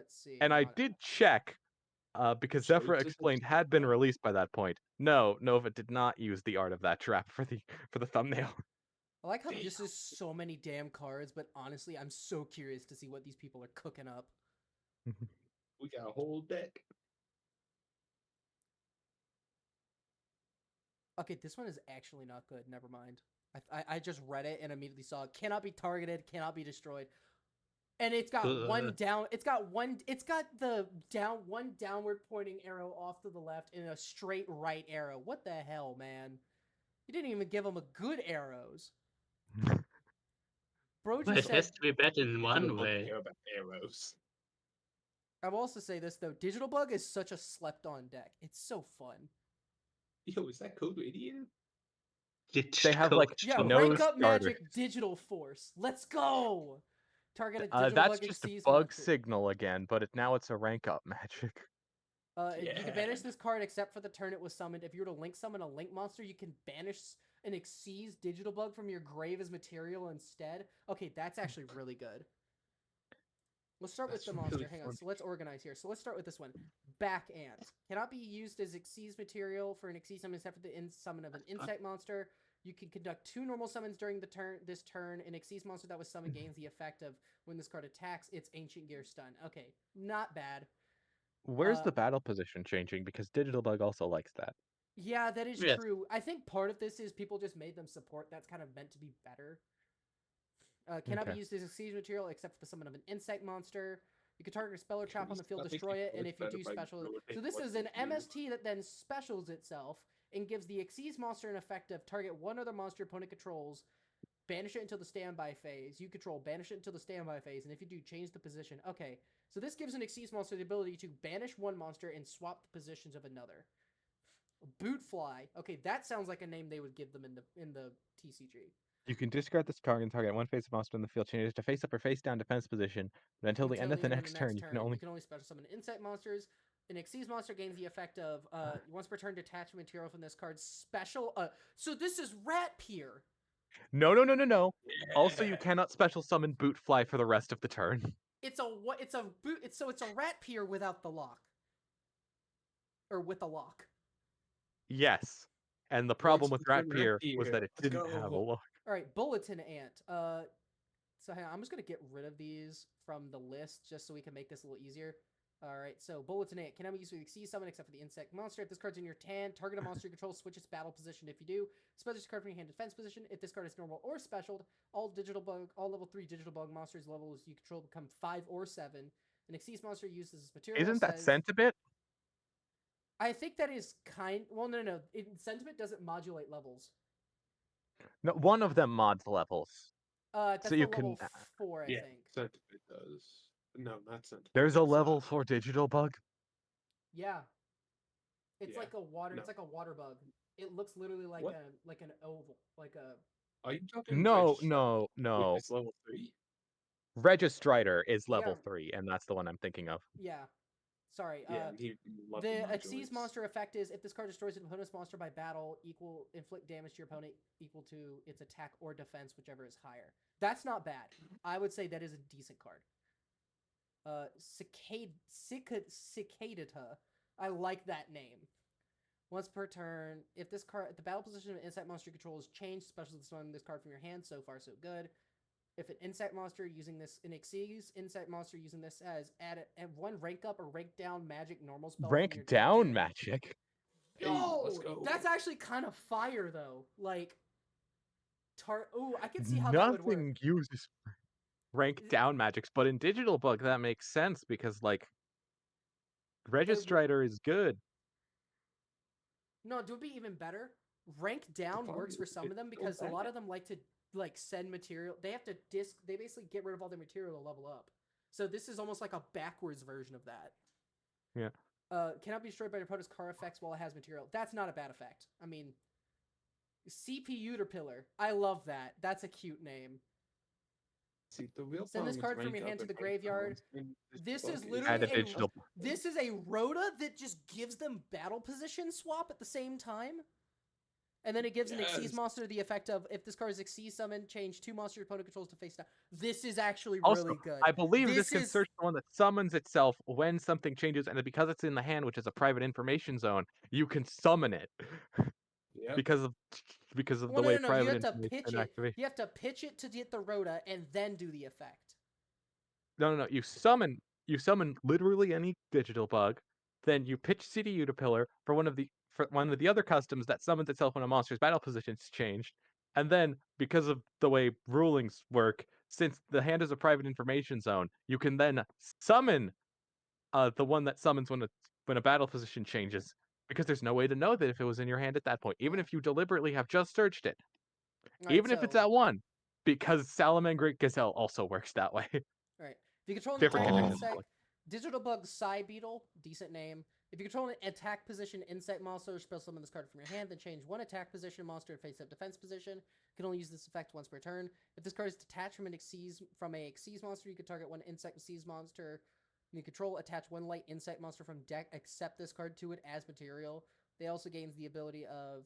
see. And I did check, because So Zephyra does it Explained just had been work? released by that point. No, Nova did not use the art of that trap for the thumbnail. I like how Damn. this is so many damn cards, but honestly, I'm so curious to see what these people are cooking up. We got a whole deck. Okay, this one is actually not good. Never mind. I just read it and immediately saw it. Cannot be targeted, cannot be destroyed. And it's got one down. It's got the one downward pointing arrow off to the left and a straight right arrow. What the hell, man? You didn't even give him a good arrows. Bro But just it has said. to be better in I one don't way. care about arrows. I will also say this though: Digital Bug is such a slept-on deck. It's so fun. Yo, is that Code Radio? They have, like, Yeah, no rank up starter. magic digital force. Let's go. Target a digital That's bug just a exceeds bug monster. signal again, but now it's a rank up magic. You can banish this card except for the turn it was summoned. If you were to link summon a link monster, you can banish an Xyz digital bug from your grave as material instead. Okay, that's actually really good. Let's start with That's the monster. really Hang on. funny. So let's organize here. So let's start with this one. Back Ant. Cannot be used as Xyz material for an Xyz summon except for the summon of an insect monster. You can conduct 2 normal summons during this turn. An Xyz monster that was summoned gains the effect of when this card attacks its Ancient Gear stun. Okay, not bad. Where's the battle position changing? Because Digital Bug also likes that. Yeah, that is Yes. true. I think part of this is people just made them support. That's kind of meant to be better. Cannot be used as a siege material except for the summon of an insect monster. You can target a spell or trap on the field, destroy it, and if you do special... So this is an MST that then specials itself and gives the Xyz monster an effect of target one other monster opponent controls, banish it until the standby phase. You control, banish it until the standby phase, and if you do, change the position. Okay, so this gives an Xyz monster the ability to banish one monster and swap the positions of another. Bootfly. Okay, that sounds like a name they would give them in the TCG. You can discard this card and target one face monster in the field, changes to face up or face down defense position, but until the end of the next turn, you can only special summon insect monsters. An Xyz monster gains the effect of once per turn detach material from this card's special. So this is Rat Pier. No. Also, you cannot special summon Bootfly for the rest of the turn. It's a Rat Pier without the lock, or with a lock. Yes, and the problem with Rat Pier was that it didn't have a lock. All right, Bulletin Ant. So hang on, I'm just gonna get rid of these from the list just so we can make this a little easier. Alright, so Bulletin 8 cannot be used with Exceed Summon except for the insect monster. If this card's in your hand, target a monster you control, switch its battle position if you do. Special this card from your hand defense position. If this card is normal or specialed, all level 3 digital bug monsters levels you control become 5 or 7. An Exceed monster used as material Isn't that says... Sentiment? I think that is well, no. Sentiment doesn't modulate levels. No, one of them mods levels. That's So the you level can. 4, I Yeah, think. Sentiment does. No, not Sentiment. There's a it's, level for digital bug. Yeah. It's Yeah, like a water. no. It's like a water bug. It looks literally like What? like an oval, like a. Are you talking No, Register, no, which no. is level 3? Registrider is level Yeah. 3, and that's the one I'm thinking of. Yeah. Sorry. Yeah, he The Xyz monster effect is if this card destroys an opponent's monster by battle, inflict damage to your opponent equal to its attack or defense, whichever is higher. That's not bad. I would say that is a decent card. Cicadita. I like that name. Once per turn, if this card, the battle position of an insect monster you control is changed, especially summon this card from your hand. So far, so good. If an insect monster using this, an Xyz insect monster using this as add one rank up or rank down magic normal spell. Rank down magic. Hey, let's go. That's actually kind of fire though. Like, I can see how that would work. Nothing uses rank down magics, but in digital bug that makes sense because like Registrider is good. No, it would be even better. Rank down works for some of them because a lot of them like to send material. They have to They basically get rid of all their material to level up. So this is almost like a backwards version of that. Yeah. Cannot be destroyed by your opponent's card effects while it has material. That's not a bad effect. I mean, CPU pillar. I love that. That's a cute name. See, the real Send this card from your hand to the graveyard. This is literally this is a Rhoda that just gives them battle position swap at the same time. And then it gives an Xyz monster the effect of if this card is Xyz summoned, change 2 monster your opponent controls to face down. This is actually really good. I believe this can search the one that summons itself when something changes, and because it's in the hand, which is a private information zone, you can summon it. Yeah. Because of the way private information activate. You have to pitch it to get the Rhoda and then do the effect. No. You summon literally any digital bug, then you pitch CDU to pillar for one of the other customs that summons itself when a monster's battle position is changed, and then because of the way rulings work, since the hand is a private information zone, you can then summon the one that summons when a battle position changes, because there's no way to know that if it was in your hand at that point, even if you deliberately have just searched it, even if it's that one, because Salamander Gazelle also works that way. Right. If you control different an insect, digital bug Psy Beetle, decent name. If you control an attack position insect monster, spell summon this card from your hand, then change one attack position monster to face up defense position. You can only use this effect once per turn. If this card is detached from a Xyz monster, you can target one insect Xyz monster you control, attach one light insect monster from deck, accept this card to it as material. They also gains the ability of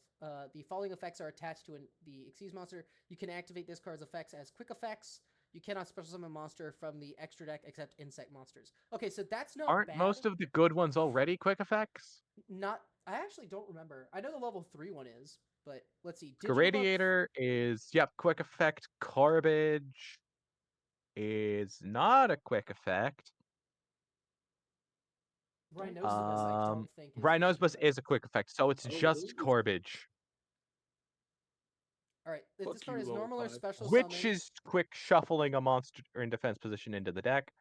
the following effects are attached to the Xyz monster. You can activate this card's effects as quick effects. You cannot special summon a monster from the extra deck except insect monsters. Okay, so that's not Aren't bad. most of the good ones already quick effects? I actually don't remember. I know the level 3 one is, but let's see. Radiator is, quick effect. Garbage is not a quick effect. Rhinoceros, I don't think. Rhinoceros is a quick effect, so it's just Corbage. Alright, if this card is normal or special which is quick shuffling a monster in defense position into the deck.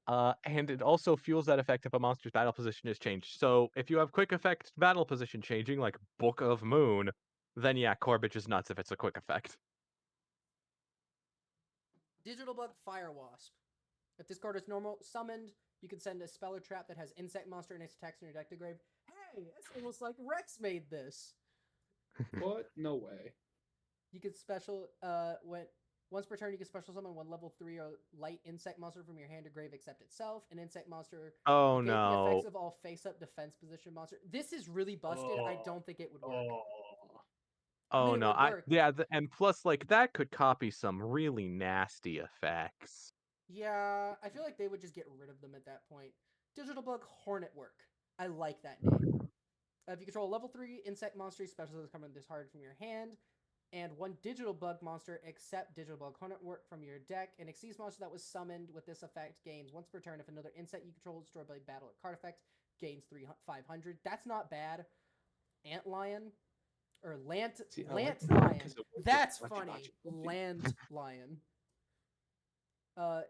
And it also fuels that effect if a monster's battle position is changed. So if you have quick effect battle position changing, like Book of Moon, then yeah, Corbage is nuts if it's a quick effect. Digital Bug Fire Wasp. If this card is normal summoned, you can send a spell or trap that has insect monster and its attacks in your deck to grave. Hey, it's almost like Rex made this. What? No way. You can once per turn you can special summon one level 3 or light insect monster from your hand to grave except itself. An insect monster. Oh no. The effects of all face-up defense position monster. This is really busted. I don't think it would work. Oh no! And plus, like that could copy some really nasty effects. Yeah, I feel like they would just get rid of them at that point. Digital Bug Hornet Work. I like that name. If you control a level 3 insect monster, special is coming discarded from your hand. and 1 digital bug monster except digital bug work from your deck. An Xyz monster that was summoned with this effect gains once per turn if another insect you control is destroyed by battle or card effect, gains 500. That's not bad. Ant Lion or Lant See, I Lant like that Lion. 'cause it works That's with funny. Bachi. Land Lion.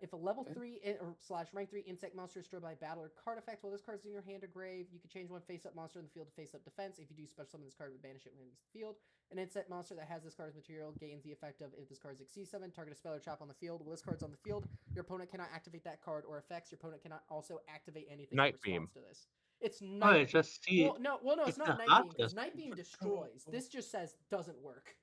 If a level Okay. 3 or / rank 3 insect monster is destroyed by battle or card effect while this card is in your hand or grave, you can change 1 face-up monster in the field to face-up defense. If you do special summon this card, would banish it when it leaves the field. An insect monster that has this card's material gains the effect of if this card is Xyz summon, target a spell or trap on the field. While this card's on the field, your opponent cannot activate that card or effects. Your opponent cannot also activate anything in Night Beam. response to this. It's Oh, I Night Beam. just see No, it's it's not a Night Beam because heartless. Night Beam destroys. This just says doesn't work.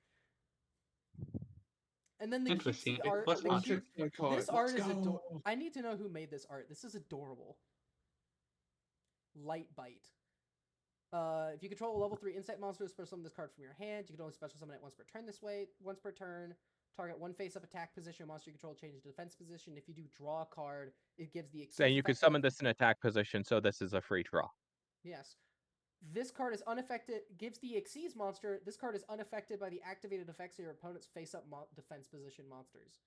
And then the Interesting. cutesy It art. was The not- cute, My card. this Let's art is go. adorable. I need to know who made this art. This is adorable. Light Bite. If you control a level 3 insect monster, special summon this card from your hand. You can only special summon it once per turn this way. Once per turn, target 1 face-up attack position. Monster you control changes to defense position. If you do draw a card, it gives the Saying you could effect summon of- this in attack position, so this is a free draw. Yes. This card is unaffected. Gives the Xyz monster. This card is unaffected by the activated effects of your opponent's face-up defense position monsters.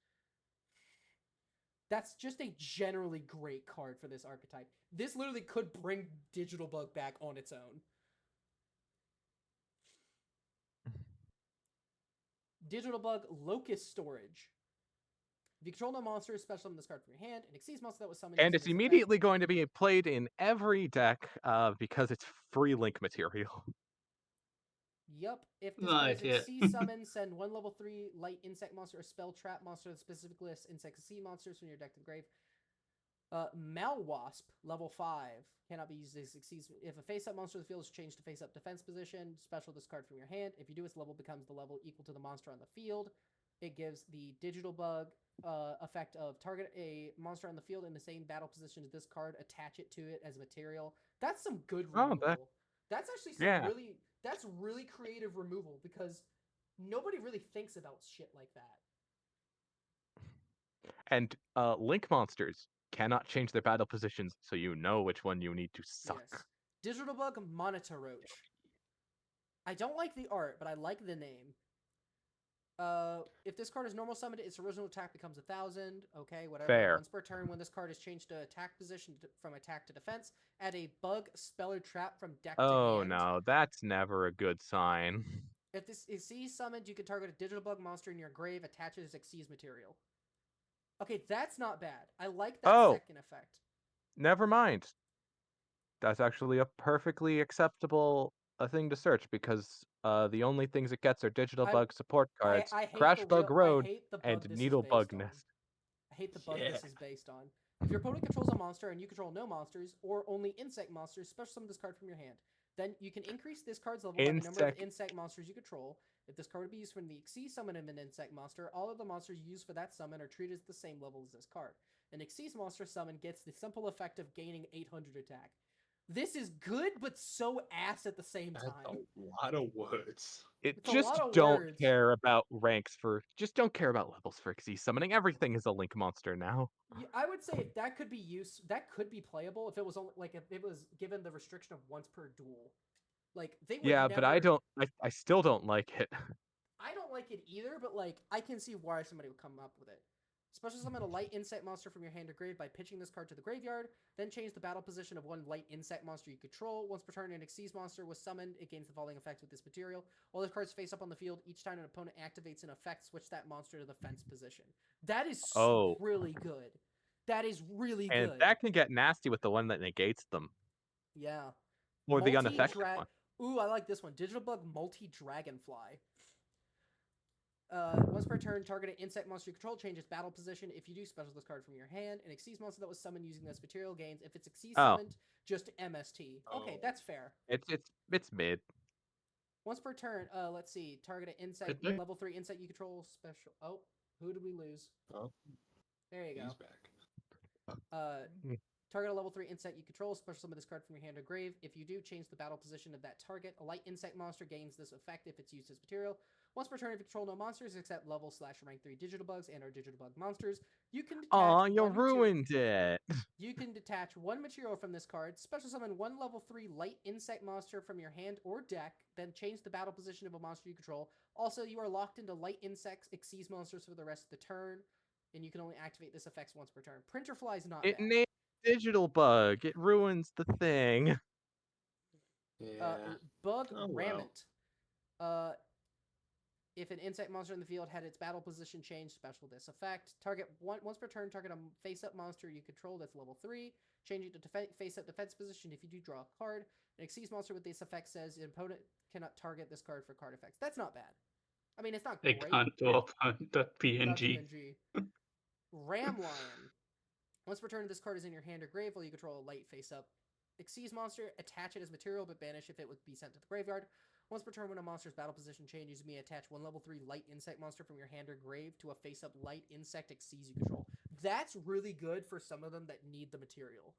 That's just a generally great card for this archetype. This literally could bring Digital Bug back on its own. Digital Bug Locust Storage. If you control no monsters, special summon this card from your hand. An Xyz monster that was summoned. And using it's this effect- immediately going to be played in every deck because it's free link material. Yup. If this Right, card is yeah. Xyz summon, send 1 level 3 light insect monster or spell trap monster that specifically lists insect Xyz monsters from your deck to the grave. Malwasp, level 5, cannot be used as Xyz. If a face-up monster in the field is changed to face-up defense position, special this card from your hand. If you do, its level becomes the level equal to the monster on the field. It gives the digital bug effect of target a monster on the field in the same battle position as this card, attach it to it as material. That's some good Oh, removal. That's actually some yeah. that's really creative removal because nobody really thinks about shit like that. And link monsters cannot change their battle positions, so you know which one you need to suck. Yes. Digital Bug Monitor Roach. I don't like the art, but I like the name. If this card is normal summoned, its original attack becomes 1,000. Okay, whatever. Fair. Once per turn, when this card is changed to attack position from attack to defense, add a bug, spell, or trap from deck to Oh hand. no, that's never a good sign. If this is Xyz summoned, you can target a digital bug monster in your grave, attach it as Xyz material. Okay, that's not bad. I like that Oh. second effect. Never mind. That's actually a perfectly acceptable thing to search because the only things it gets are digital I- bug support cards, I hate Crash the Bug real- Road, I hate the bug and this is Needle based Bug on. Nest. I hate the bug Yeah. this is based on. If your opponent controls a monster and you control no monsters, or only insect monsters, special summon this card from your hand. Then you can increase this card's level by the number of insect monsters you control. If this card would be used from the Xyz summon of an insect monster, all of the monsters used for that summon are treated as the same level as this card. An Xyz monster summon gets the simple effect of gaining 800 attack. This is good, but so ass at the same That's time. a lot of words. It's a Just lot of don't words. care about ranks for. Just don't care about levels for Xyz summoning. Everything is a link monster now. Yeah, I would say that could be that could be playable if it was only like if it was given the restriction of once per duel. Like they would Yeah, but I never- don't. I still don't like it. I don't like it either, but like I can see why somebody would come up with it. Special summon a light insect monster from your hand or grave by pitching this card to the graveyard. Then change the battle position of 1 light insect monster you control. Once per turn, an Xyz monster was summoned. It gains the following effects with this material. While this card's face up on the field, each time an opponent activates an effect, switch that monster to the fence position. That is really good. That is really And good. that can get nasty with the one that negates them. Yeah. Or the unaffected one. Ooh, I like this one. Digital Bug Multi-Dragonfly. Once per turn, target an insect monster you control changes battle position. If you do, special this card from your hand. An Xyz monster that was summoned using this material gains. If it's Xyz summoned, just MST. Okay, Oh. that's fair. It's mid. Once per turn, let's see. Target an insect, Good. level 3 insect you control. Special. Oh, who did we lose? Oh, There you he's go. back. Target a level 3 insect you control, special summon this card from your hand or grave. If you do, change the battle position of that target. A light insect monster gains this effect if it's used as material. Once per turn, if you control no monsters except level / rank 3 digital bugs and or digital bug monsters, You can detach Aw, you one material. ruined it. You can detach one material from this card, special summon one level 3 light insect monster from your hand or deck, then change the battle position of a monster you control. Also, you are locked into light insects, Xyz monsters for the rest of the turn, and you can only activate this effects once per turn. Printer Fly is not It bad. named Digital Bug. It ruins the thing. Yeah. Bug Oh, Rammet. If an insect monster in the field had its battle position changed, special this effect. Target once per turn, target a face-up monster you control that's level 3. Change it to face-up defense position if you do draw a card. An Xyz monster with this effect says the opponent cannot target this card for card effects. That's not bad. I mean, it's not They great. can't do .png. Ram Lion. Once per turn, this card is in your hand or grave while you control a light face-up Xyz monster. Attach it as material, but banish if it would be sent to the graveyard. Once per turn, when a monster's battle position changes, you may attach one level 3 light insect monster from your hand or grave to a face-up light insect Xyz you control. That's really good for some of them that need the material.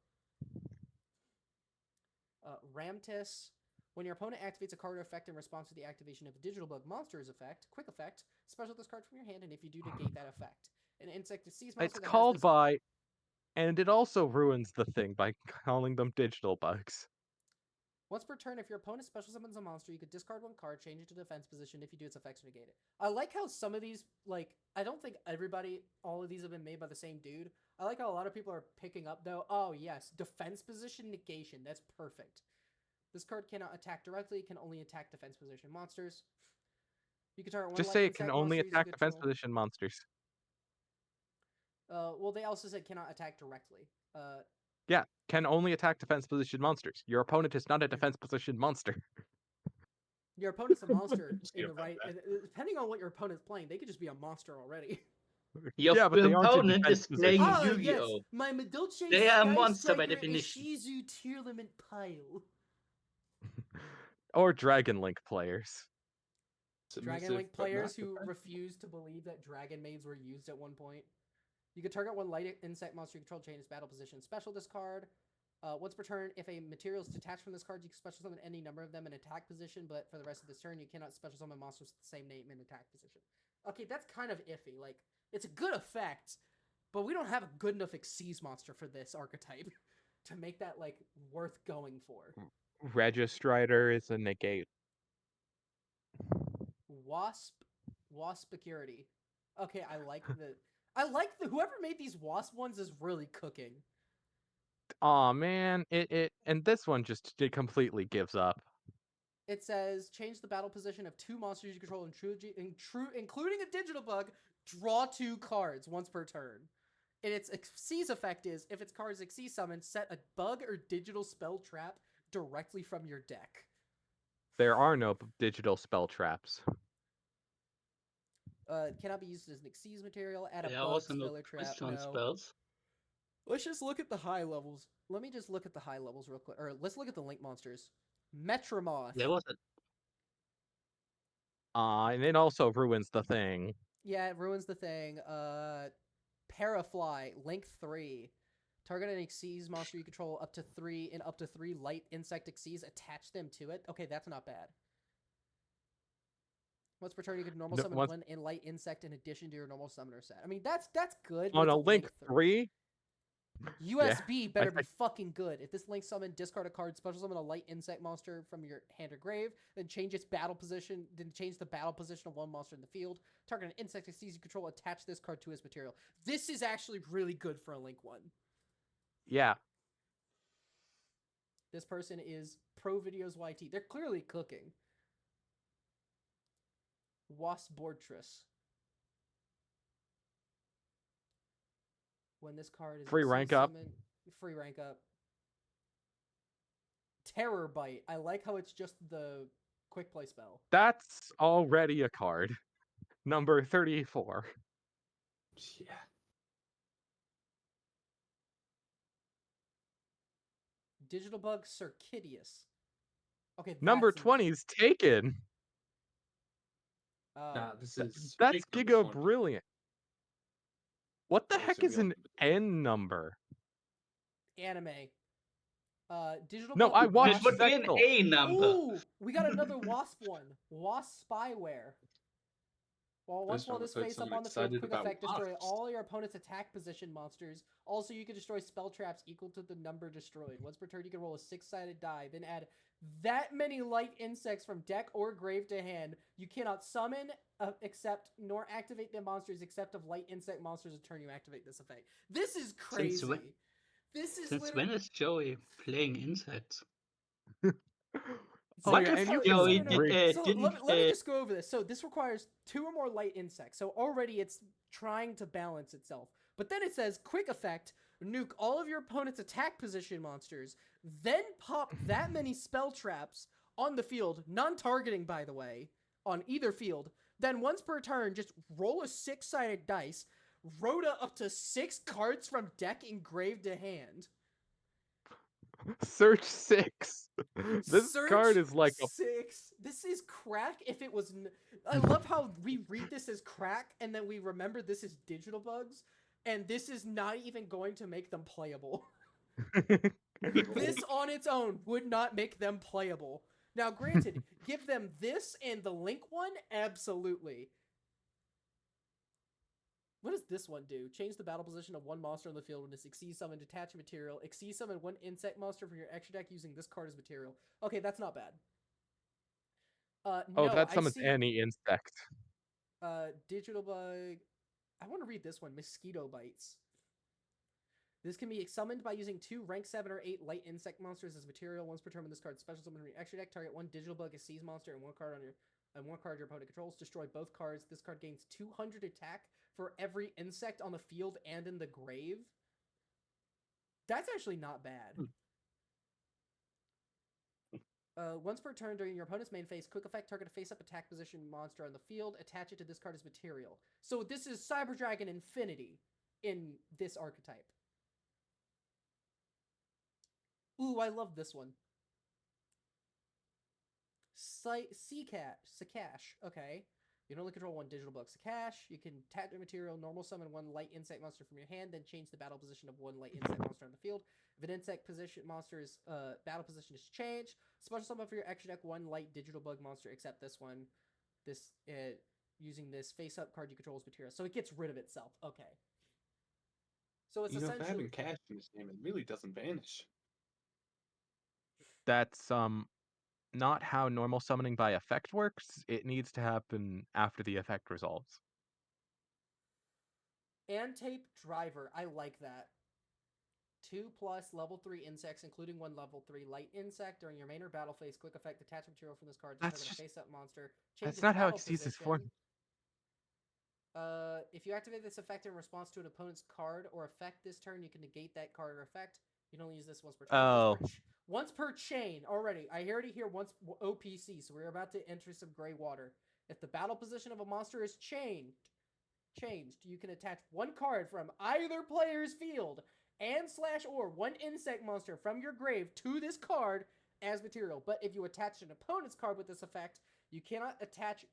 Ramtis. When your opponent activates a card or effect in response to the activation of a Digital Bug monster's effect, quick effect, special this card from your hand, and if you do, negate that effect. An insect Xyz monster It's that called has this... by, and it also ruins the thing by calling them Digital Bugs. Once per turn, if your opponent special summons a monster, you could discard one card, change it to defense position. If you do, its effects negate it. I like how some of these, like, I don't think all of these have been made by the same dude. I like how a lot of people are picking up, though. Oh, yes, defense position negation. That's perfect. This card cannot attack directly. It can only attack defense position monsters. You can target one Just light say it can insect only monster you attack defense control. position monsters. Well, they also said cannot attack directly. Yeah, can only attack defense position monsters. Your opponent is not a defense position monster. Your opponent's a monster See in the about right. that. Depending on what your opponent's playing, they could just be a monster already. Your Yeah, but they aren't in opponent defense is playing position. Ah, yes, Yu-Gi-Oh! my Medulce They are a Sky monster by Striker definition. Ishizu tier limit pile. Or Dragon Link players. Dragon Submissive, Link but not players who defensive. refuse to believe that Dragon Maids were used at one point. You can target one light insect monster you control, change its battle position. Special this card. Once per turn, if a material is detached from this card, you can special summon any number of them in attack position, but for the rest of this turn, you cannot special summon monsters with the same name in attack position. Okay, that's kind of iffy. Like, it's a good effect, but we don't have a good enough Xyz monster for this archetype to make that, like, worth going for. Registrider is a negate. Wasp Security. Okay, I like the whoever made these wasp ones is really cooking. Aw, man, and this one just completely gives up. It says change the battle position of 2 monsters you control, including a Digital Bug. Draw 2 cards once per turn. And its Xyz effect is if its card is Xyz summoned, set a bug or digital spell trap directly from your deck. There are no digital spell traps. It cannot be used as an Xyz material. Add a There are bug also no spell or trap. question No. spells. Let's just look at the high levels. Let me just look at the high levels real quick. Or let's look at the Link monsters. Metromoth. There was a And it also ruins the thing. Yeah, it ruins the thing. Parafly, Link 3. Target an Xyz monster you control up to 3 light insect Xyz. Attach them to it. Okay, that's not bad. Once per turn, you can normal summon one in light insect in addition to your normal summoner set. I mean, that's good. On But a it's Link 3? USB better I- be fucking good. If this Link summon, discard a card, special summon a light insect monster from your hand or grave, then change its battle position, then change the battle position of one monster in the field. Target an insect Xyz you control, attach this card to his material. This is actually really good for a Link one. Yeah. This person is Pro Videos YT. They're clearly cooking. Wasp Boardtress. When this card is Free rank up. free rank up. Terror Bite. I like how it's just the quick play spell. That's already a card. Number 34. Yeah. Digital Bug Circidius. Okay, Number that's 20 is taken. Nah, this is That's fake Giga number 20. Brilliant. What the Oh, heck so is we an all- N number? anime. Digital No, Bug I It watched would be an Sextile. A number. Ooh, we got another Wasp one. Wasp Spyware. Once while time this I've heard face up someone on the field, excited quick about effect, destroy wasps. all your opponent's attack position monsters. Also, you can destroy spell traps equal to the number destroyed. Once per turn, you can roll a 6-sided die, then add that many light insects from deck or grave to hand. You cannot summon, except, nor activate the monsters except of light insect monsters a turn you activate this effect. This is crazy. This is Since literally... when is Joey playing insects? Oh What yeah, if and you Joey can bring. So didn't? let me just go over this. So this requires 2 or more light insects. So already it's trying to balance itself. But then it says, quick effect, nuke all of your opponent's attack position monsters, then pop that many spell traps on the field, non-targeting by the way, on either field. Then once per turn, just roll a 6-sided dice, rota up to 6 cards from deck engraved to hand. Search 6. This Search card is like a 6. This is crack. If it was, I love how we read this as crack, and then we remember this is digital bugs, and this is not even going to make them playable. This on its own would not make them playable. Now, granted, give them this and the link one, absolutely. What does this one do? Change the battle position of one monster on the field when it exceeds summon, detach material. Exceed summon one insect monster from your extra deck using this card as material. Okay, that's not bad. oh, No, that I summons see. any insect. Digital bug. I want to read this one. Mosquito bites. This can be summoned by using 2 rank 7 or 8 light insect monsters as material. Once per turn with this card, special summon from your extra deck. Target one digital bug, a seize monster, and one card your opponent controls. Destroy both cards. This card gains 200 attack for every insect on the field and in the grave. That's actually not bad. Once per turn during your opponent's main phase, quick effect, target a face-up attack position monster on the field. Attach it to this card as material. So this is Cyber Dragon Infinity in this archetype. Ooh, I love this one. Sakash. Okay. You can only control one digital bug. Sakash. You can tap your material, normal summon one light insect monster from your hand, then change the battle position of one light insect monster on the field. If an insect position monster's battle position is changed, special summon for your extra deck one light digital bug monster, except this one. This using this face-up card you control as material. So it gets rid of itself. Okay. So it's For essentially having cash in this game, it really doesn't vanish. That's not how normal summoning by effect works. It needs to happen after the effect resolves. Antape Driver. I like that. 2+ level 3 insects, including 1 level 3 light insect. During your main or battle phase, quick effect, attach material from this card to That's target just a face-up monster. Change that's its not how battle Xyz is position. formed. If you activate this effect in response to an opponent's card or effect this turn, you can negate that card or effect. You can only use this once per turn. Oh. Once per chain. Already. I already hear once OPC, so we're about to enter some gray water. If the battle position of a monster is changed, you can attach one card from either player's field and/or one insect monster from your grave to this card as material. But if you attach an opponent's card with this effect, you cannot attach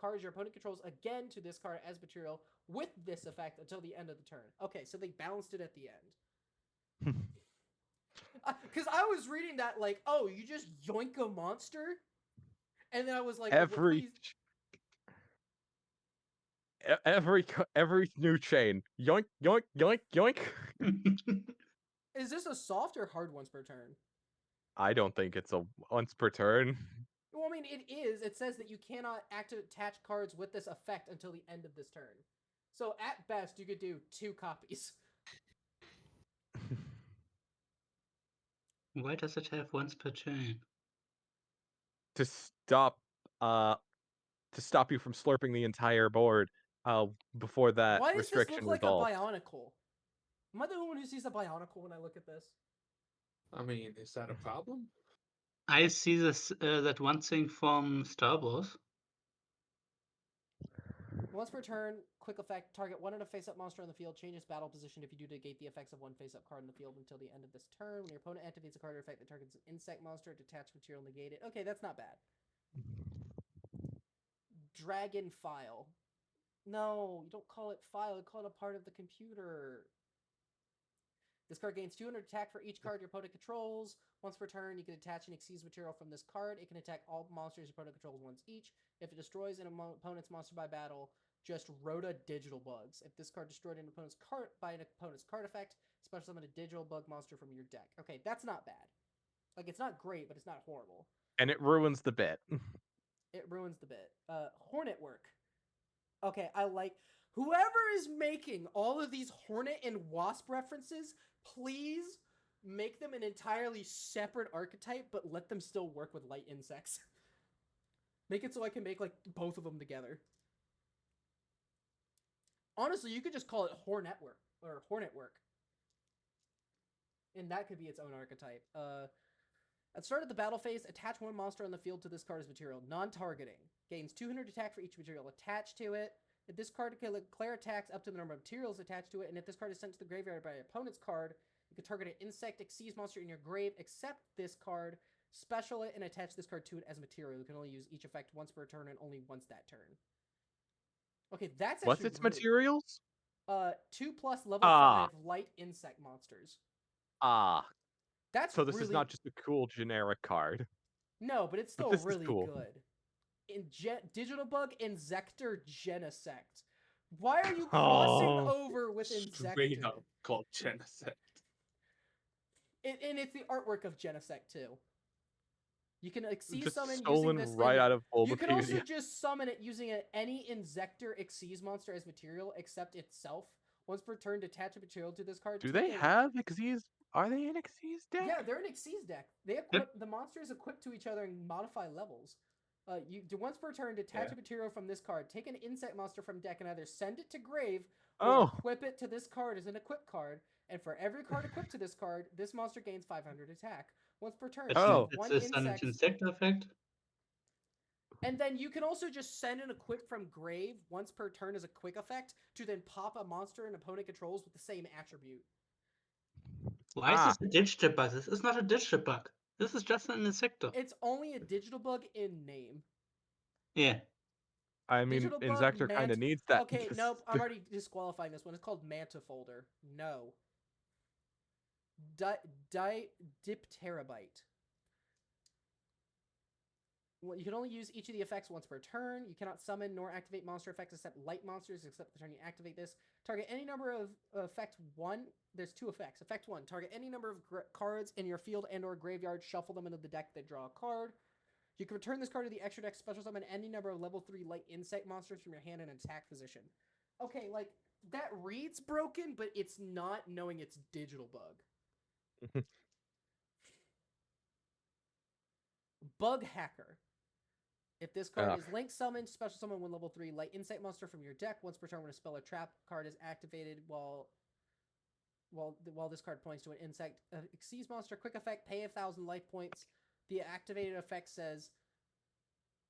cards your opponent controls again to this card as material with this effect until the end of the turn. Okay, so they balanced it at the end. Because I was reading that like, oh, you just yoink a monster? And then I was like, every well, every new chain. Yoink, yoink, yoink, yoink. is this a soft or hard once per turn? I don't think it's a once per turn. Well, I mean, it is. It says that you cannot attach cards with this effect until the end of this turn. So at best, you could do 2 copies. Why does it have once per chain? to stop you from slurping the entire board before that Why does this restriction look like resolves. a Bionicle? Am I the only one who sees a Bionicle when I look at this? I mean, is that a problem? I see this that one thing from Star Wars. Once per turn, quick effect, target one of a face-up monster on the field, change its battle position if you do negate the effects of one face-up card in the field until the end of this turn. When your opponent activates a card or effect that targets an insect monster, detach material, negate it. Okay, that's not bad. Dragon File. No, you don't call it file, you call it a part of the computer. This card gains 200 attack for each card your opponent controls. Once per turn, you can attach and exceed material from this card. It can attack all monsters your opponent controls once each. If it destroys an opponent's monster by battle, just Rhoda digital bugs. If this card destroyed an opponent's card by an opponent's card effect, special summon a digital bug monster from your deck. Okay, that's not bad. Like, it's not great, but it's not horrible. And it ruins the bit. It ruins the bit. Hornet work. Okay, I like whoever is making all of these Hornet and Wasp references, please make them an entirely separate archetype, but let them still work with light insects. Make it so I can make like both of them together. Honestly, you could just call it Hornet work or Hornet work. And that could be its own archetype. At the start of the battle phase, attach one monster on the field to this card as material. Non-targeting. Gains 200 attack for each material attached to it. If this card can declare attacks up to the number of materials attached to it, and if this card is sent to the graveyard by an opponent's card, you can target an insect Xyz monster in your grave, except this card, special it, and attach this card to it as material. You can only use each effect once per turn and only once that turn. Okay, that's actually What's its really... materials? 2+ level 5 light insect monsters. That's So this really... is not just a cool generic card. No, but it's still this is really cool. good. Digital Bug Inzector Genesect. Why are you crossing over with Straight Inzector? up called Genesect. And it's the artwork of Genesect too. You can Xyz Just summon stolen using this. right out of You can also Bulbapedia. just summon it using any Inzector Xyz monster as material, except itself. Once per turn, detach a material to this card. Do they have Xyz? Are they in Xyz deck? Yeah, they're an Xyz deck. They equip the monsters equipped to each other and modify levels. You do once per turn, detach a material from this card. Take an insect monster from deck and either send it to grave or equip it to this card as an equip card. And for every card equipped to this card, this monster gains 500 attack. Once per turn, one It's an insect. insect effect. And then you can also just send an equip from grave once per turn as a quick effect to then pop a monster an opponent controls with the same attribute. Why is this a digital bug? This is not a digital bug. This is just an insector. It's only a digital bug in name. Yeah. I mean, Digital bug Inzector kind of needs that. Okay, nope. I'm already disqualifying this one. It's called Manta Folder. No. Dipterabyte. Well, you can only use each of the effects once per turn. You cannot summon nor activate monster effects except light monsters, except the turn you activate this. Target any number of effect 1. There's 2 effects. Effect 1. Target any number of cards in your field and or graveyard. Shuffle them into the deck, then draw a card. You can return this card to the extra deck, special summon any number of level 3 light insect monsters from your hand in attack position. Okay, like, that reads broken, but it's not knowing it's digital bug. Bug Hacker. If this card is link summoned, special summon one level 3 light insect monster from your deck. Once per turn, when a spell or trap card is activated while this card points to an insect Xyz monster, quick effect, pay 1,000 life points. The activated effect says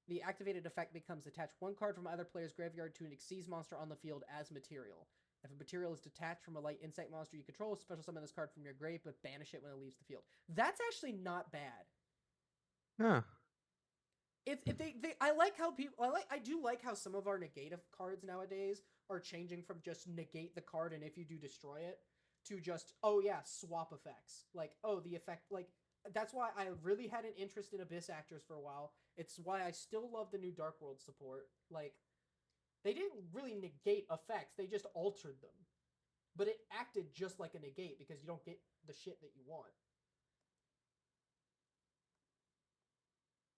the activated effect becomes attach one card from either player's graveyard to an Xyz monster on the field as material. If a material is detached from a light insect monster you control, special summon this card from your grave, but banish it when it leaves the field. That's actually not bad. Huh. I do like how some of our negative cards nowadays are changing from just negate the card and if you do destroy it to just, oh yeah, swap effects. Like, oh, the effect, like, that's why I really had an interest in Abyss Actors for a while. It's why I still love the new Dark World support. Like, they didn't really negate effects, they just altered them. But it acted just like a negate because you don't get the shit that you want.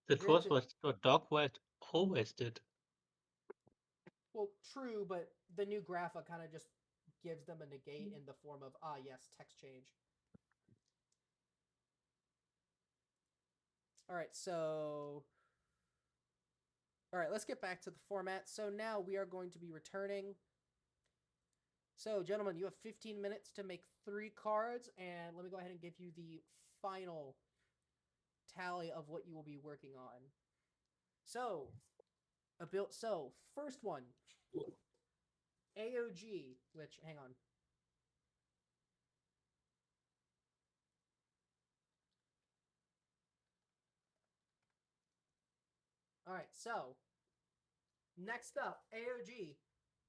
That was what Dark World always did. Well, true, but the new Grapha kind of just gives them a negate in the form of, yes, text change. Alright, so... Alright, let's get back to the format. So now we are going to be returning. So, gentlemen, you have 15 minutes to make 3 cards, and let me go ahead and give you the final tally of what you will be working on. So, first one, AOG, which, hang on. Alright, so, next up, AOG,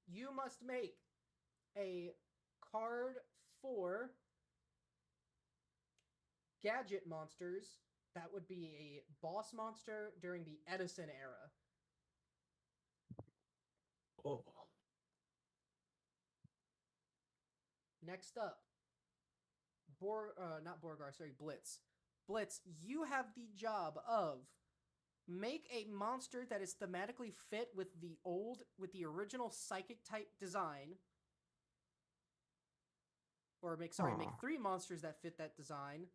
you must make a card for gadget monsters. That would be a boss monster during the Edison era. Oh. Next up, not Borgar, sorry, Blitz. Blitz, you have the job of make a monster that is thematically fit with the original psychic type design. Or make 3 monsters that fit that design.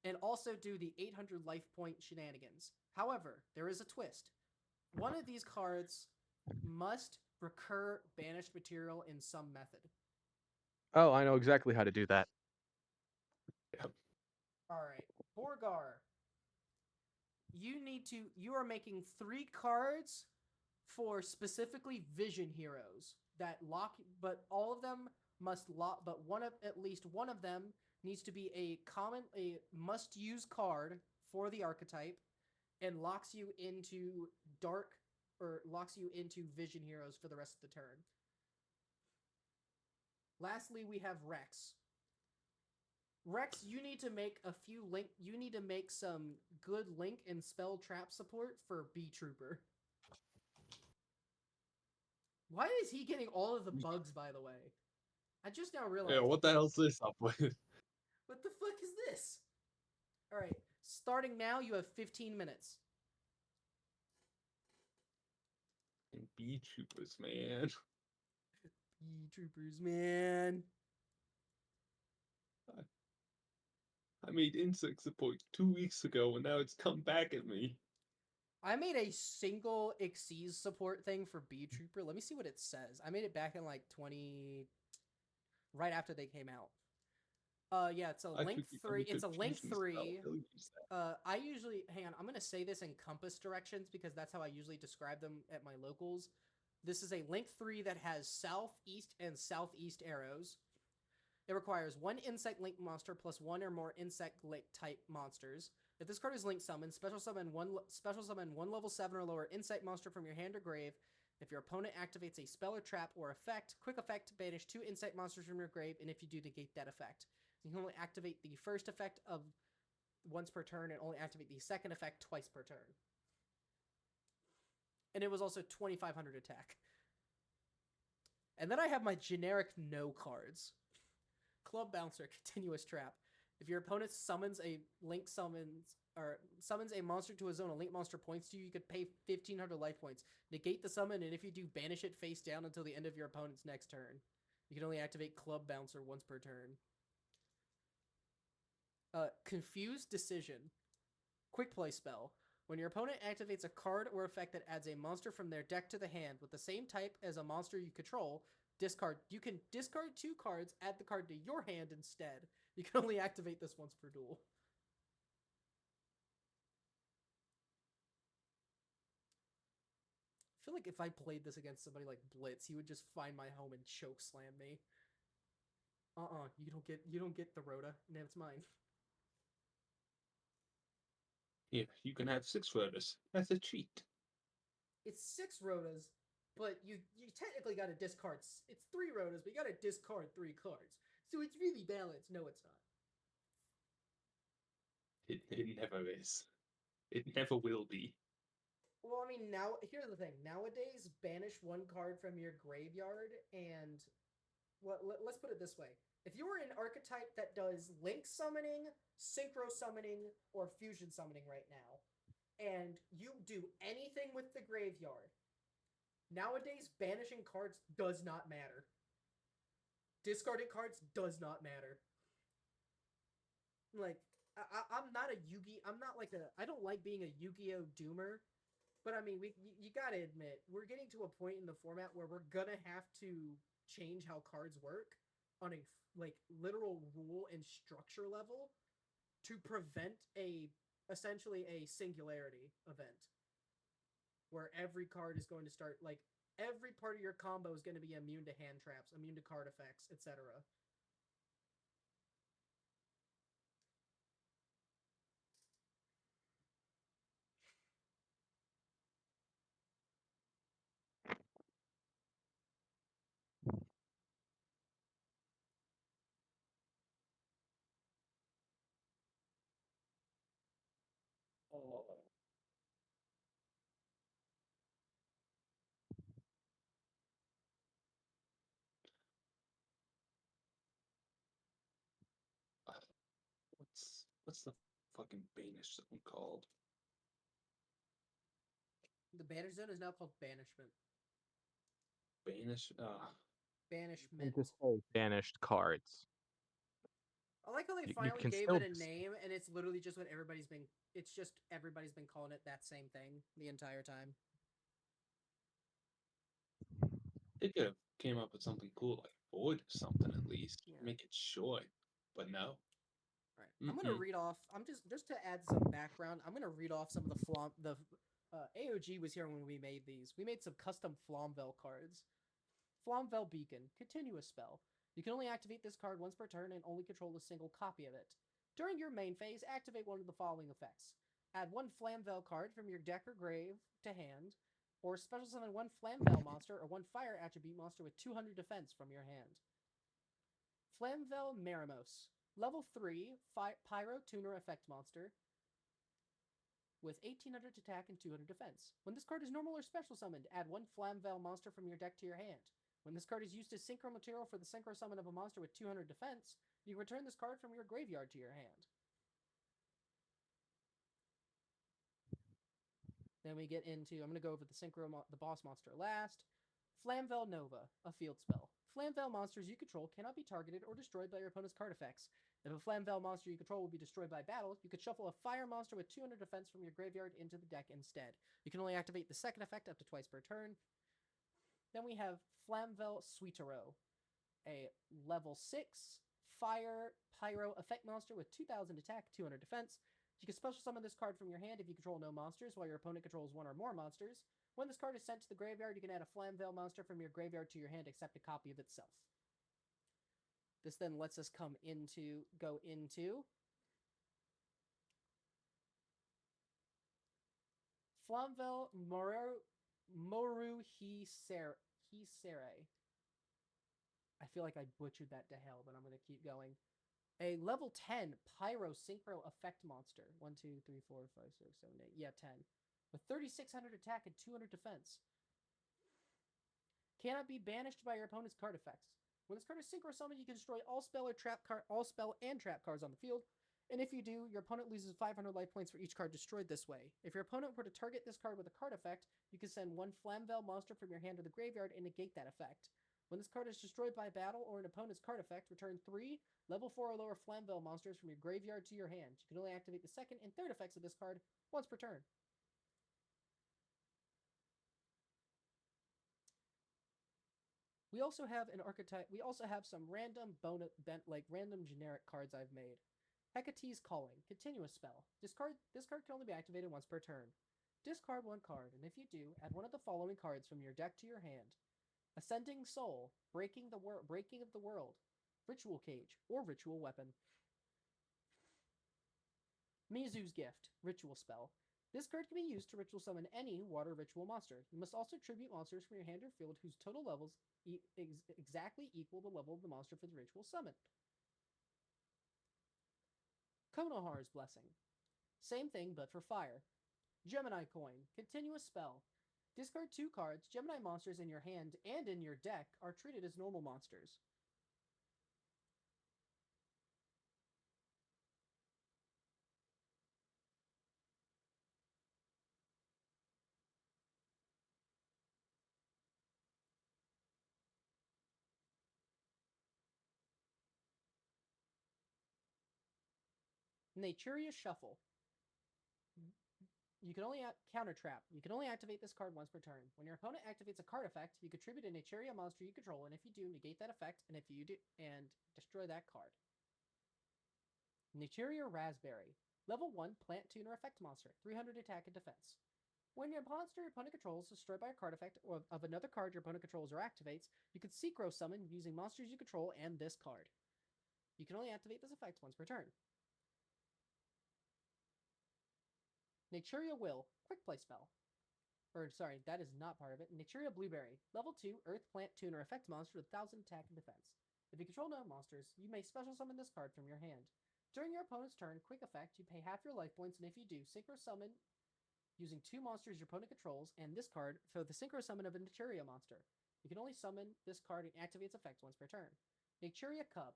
And also do the 800 life point shenanigans. However, there is a twist. One of these cards must recur banished material in some method. Oh, I know exactly how to do that. Yep. Alright, Borgar. You are making 3 cards for specifically vision heroes that lock, but all of them must lock, but at least one of them needs to be a must-use card for the archetype and locks you into vision heroes for the rest of the turn. Lastly, we have Rex. Rex, you need to make some good link and spell trap support for B Trooper. Why is he getting all of the bugs, by the way? I just now realized. Yeah, what the hell's this up with? What the fuck is this? Alright, starting now, you have 15 minutes. B troopers, man. B Troopers, man. I made insect support 2 weeks ago, and now it's come back at me. I made a single Xyz support thing for B Trooper. Let me see what it says. I made it back in like 20... right after they came out. Yeah, it's a link 3. It's a link 3. I usually... Hang on, I'm going to say this in compass directions because that's how I usually describe them at my locals. This is a link 3 that has southeast and southeast arrows. It requires 1 insect link monster plus 1 or more insect link type monsters. If this card is link summoned, special summon one level 7 or lower insect monster from your hand or grave. If your opponent activates a spell or trap or effect, quick effect, banish 2 insect monsters from your grave, and if you do, negate that effect. You can only activate the first effect of once per turn and only activate the second effect twice per turn. And it was also 2,500 attack. And then I have my generic no cards. Club Bouncer, Continuous Trap. If your opponent summons a monster to a zone a link monster points to, you could pay 1,500 life points. Negate the summon, and if you do, banish it face down until the end of your opponent's next turn. You can only activate Club Bouncer once per turn. Confused Decision. Quick play spell. When your opponent activates a card or effect that adds a monster from their deck to the hand with the same type as a monster you control, you can discard 2 cards, add the card to your hand instead. You can only activate this once per duel. I feel like if I played this against somebody like Blitz, he would just find my home and choke slam me. You don't get the Rhoda. No, it's mine. Yeah, you can have 6 rotors. That's a cheat. It's 6 Rhodas, but you technically got to discard. It's 3 Rhodas, but you got to discard 3 cards. So it's really balanced. No, it's not. It never is. It never will be. Well, I mean, here's the thing. Nowadays, banish 1 card from your graveyard, and let's put it this way. If you were an archetype that does link summoning, synchro summoning, or fusion summoning right now, and you do anything with the graveyard, nowadays, banishing cards does not matter. Discarding cards does not matter. Like, I'm not a Yugi. I don't like being a Yu-Gi-Oh doomer. But I mean, you gotta admit, we're getting to a point in the format where we're gonna have to change how cards work on a literal rule and structure level to prevent essentially a singularity event where every card is going to start every part of your combo is going to be immune to hand traps, immune to card effects, etc. What's the fucking Banish zone called? The Banish Zone is now called Banishment. Banish. Banishment. Just say banished cards. I like how they You finally can gave still it a just- name, and it's literally just what everybody's been. It's just everybody's been calling it that same thing the entire time. They could have came up with something cool like void or something at least. Yeah. Make it short, but no. All right, I'm gonna read off. I'm just to add some background. I'm gonna read off some of the AOG was here when we made these. We made some custom Flamvel cards. Flamvel Beacon, continuous spell. You can only activate this card once per turn and only control a single copy of it. During your main phase, activate one of the following effects. Add one Flamvel card from your deck or grave to hand, or special summon one Flamvel monster or one fire attribute monster with 200 defense from your hand. Flamvel Meramos. Level 3 Pyro Tuner effect monster with 1800 attack and 200 defense. When this card is normal or special summoned, add one Flamvel monster from your deck to your hand. When this card is used as synchro material for the synchro summon of a monster with 200 defense, you return this card from your graveyard to your hand. Then we get into, I'm going to go over the boss monster last. Flamvel Nova, a field spell. Flamvel monsters you control cannot be targeted or destroyed by your opponent's card effects. If a Flamvel monster you control will be destroyed by battle, you could shuffle a fire monster with 200 defense from your graveyard into the deck instead. You can only activate the second effect up to twice per turn. Then we have Flamvel Sweetero, a level 6 fire pyro effect monster with 2000 attack, 200 defense. You can special summon this card from your hand if you control no monsters, while your opponent controls one or more monsters. When this card is sent to the graveyard, you can add a Flamvel monster from your graveyard to your hand, except a copy of itself. This then lets us go into Flamvel Moru Hisere. I feel like I butchered that to hell, but I'm going to keep going. A level 10 Pyro Synchro Effect Monster. 1, 2, 3, 4, 5, 6, 7, 8. Yeah, 10. With 3,600 attack and 200 defense. Cannot be banished by your opponent's card effects. When this card is synchro summoned, you can destroy all spell and trap cards on the field. And if you do, your opponent loses 500 life points for each card destroyed this way. If your opponent were to target this card with a card effect, you can send one Flamvel monster from your hand to the graveyard and negate that effect. When this card is destroyed by battle or an opponent's card effect, return 3 level 4 or lower Flamvel monsters from your graveyard to your hand. You can only activate the second and third effects of this card once per turn. We also have an archetype. We also have some random random generic cards I've made. Hecate's Calling, continuous spell. This card can only be activated once per turn. Discard one card, and if you do, add one of the following cards from your deck to your hand: Ascending Soul, Breaking of the World, Ritual Cage, or Ritual Weapon. Mizu's Gift, ritual spell. This card can be used to ritual summon any water ritual monster. You must also tribute monsters from your hand or field whose total levels exactly equal the level of the monster for the ritual summon. Konohar's Blessing. Same thing, but for fire. Gemini Coin, continuous spell. Discard 2 cards. Gemini monsters in your hand and in your deck are treated as normal monsters. Naturia Shuffle. You can only counter trap. You can only activate this card once per turn. When your opponent activates a card effect, you contribute a Naturia monster you control, and if you do, negate that effect, and if you do, and destroy that card. Naturia Raspberry. Level 1 Plant Tuner Effect Monster, 300 attack and defense. When your monster your opponent controls is destroyed by a card effect or of another card your opponent controls or activates, you can synchro summon using monsters you control and this card. You can only activate this effect once per turn. Naturia Will, quick play spell. That is not part of it. Naturia Blueberry, level 2 Earth Plant Tuner effect monster with 1000 attack and defense. If you control no monsters, you may special summon this card from your hand. During your opponent's turn, quick effect, you pay half your life points, and if you do, synchro summon using 2 monsters your opponent controls and this card for the synchro summon of a Naturia monster. You can only summon this card and activate its effects once per turn. Naturia Cub.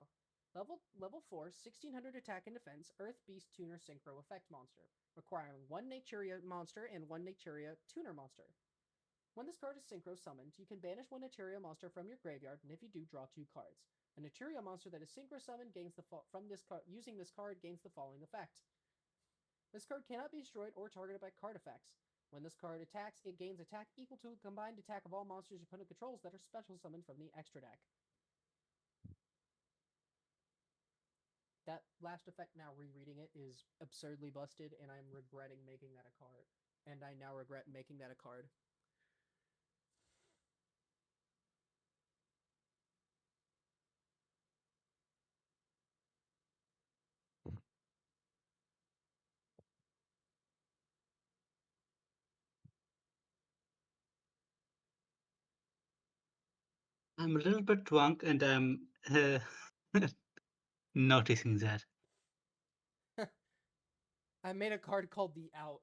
Level 4, 1600 attack and defense, Earth Beast Tuner Synchro Effect monster, requiring 1 Naturia monster and 1 Naturia Tuner monster. When this card is synchro summoned, you can banish 1 Naturia monster from your graveyard, and if you do, draw 2 cards. A Naturia monster that is synchro summoned gains the from this card using this card gains the following effect. This card cannot be destroyed or targeted by card effects. When this card attacks, it gains attack equal to a combined attack of all monsters your opponent controls that are special summoned from the extra deck. That last effect, now rereading it, is absurdly busted, and I'm regretting making that a card. And I now regret making that a card. I'm a little bit drunk and I'm noticing that. I made a card called the Out.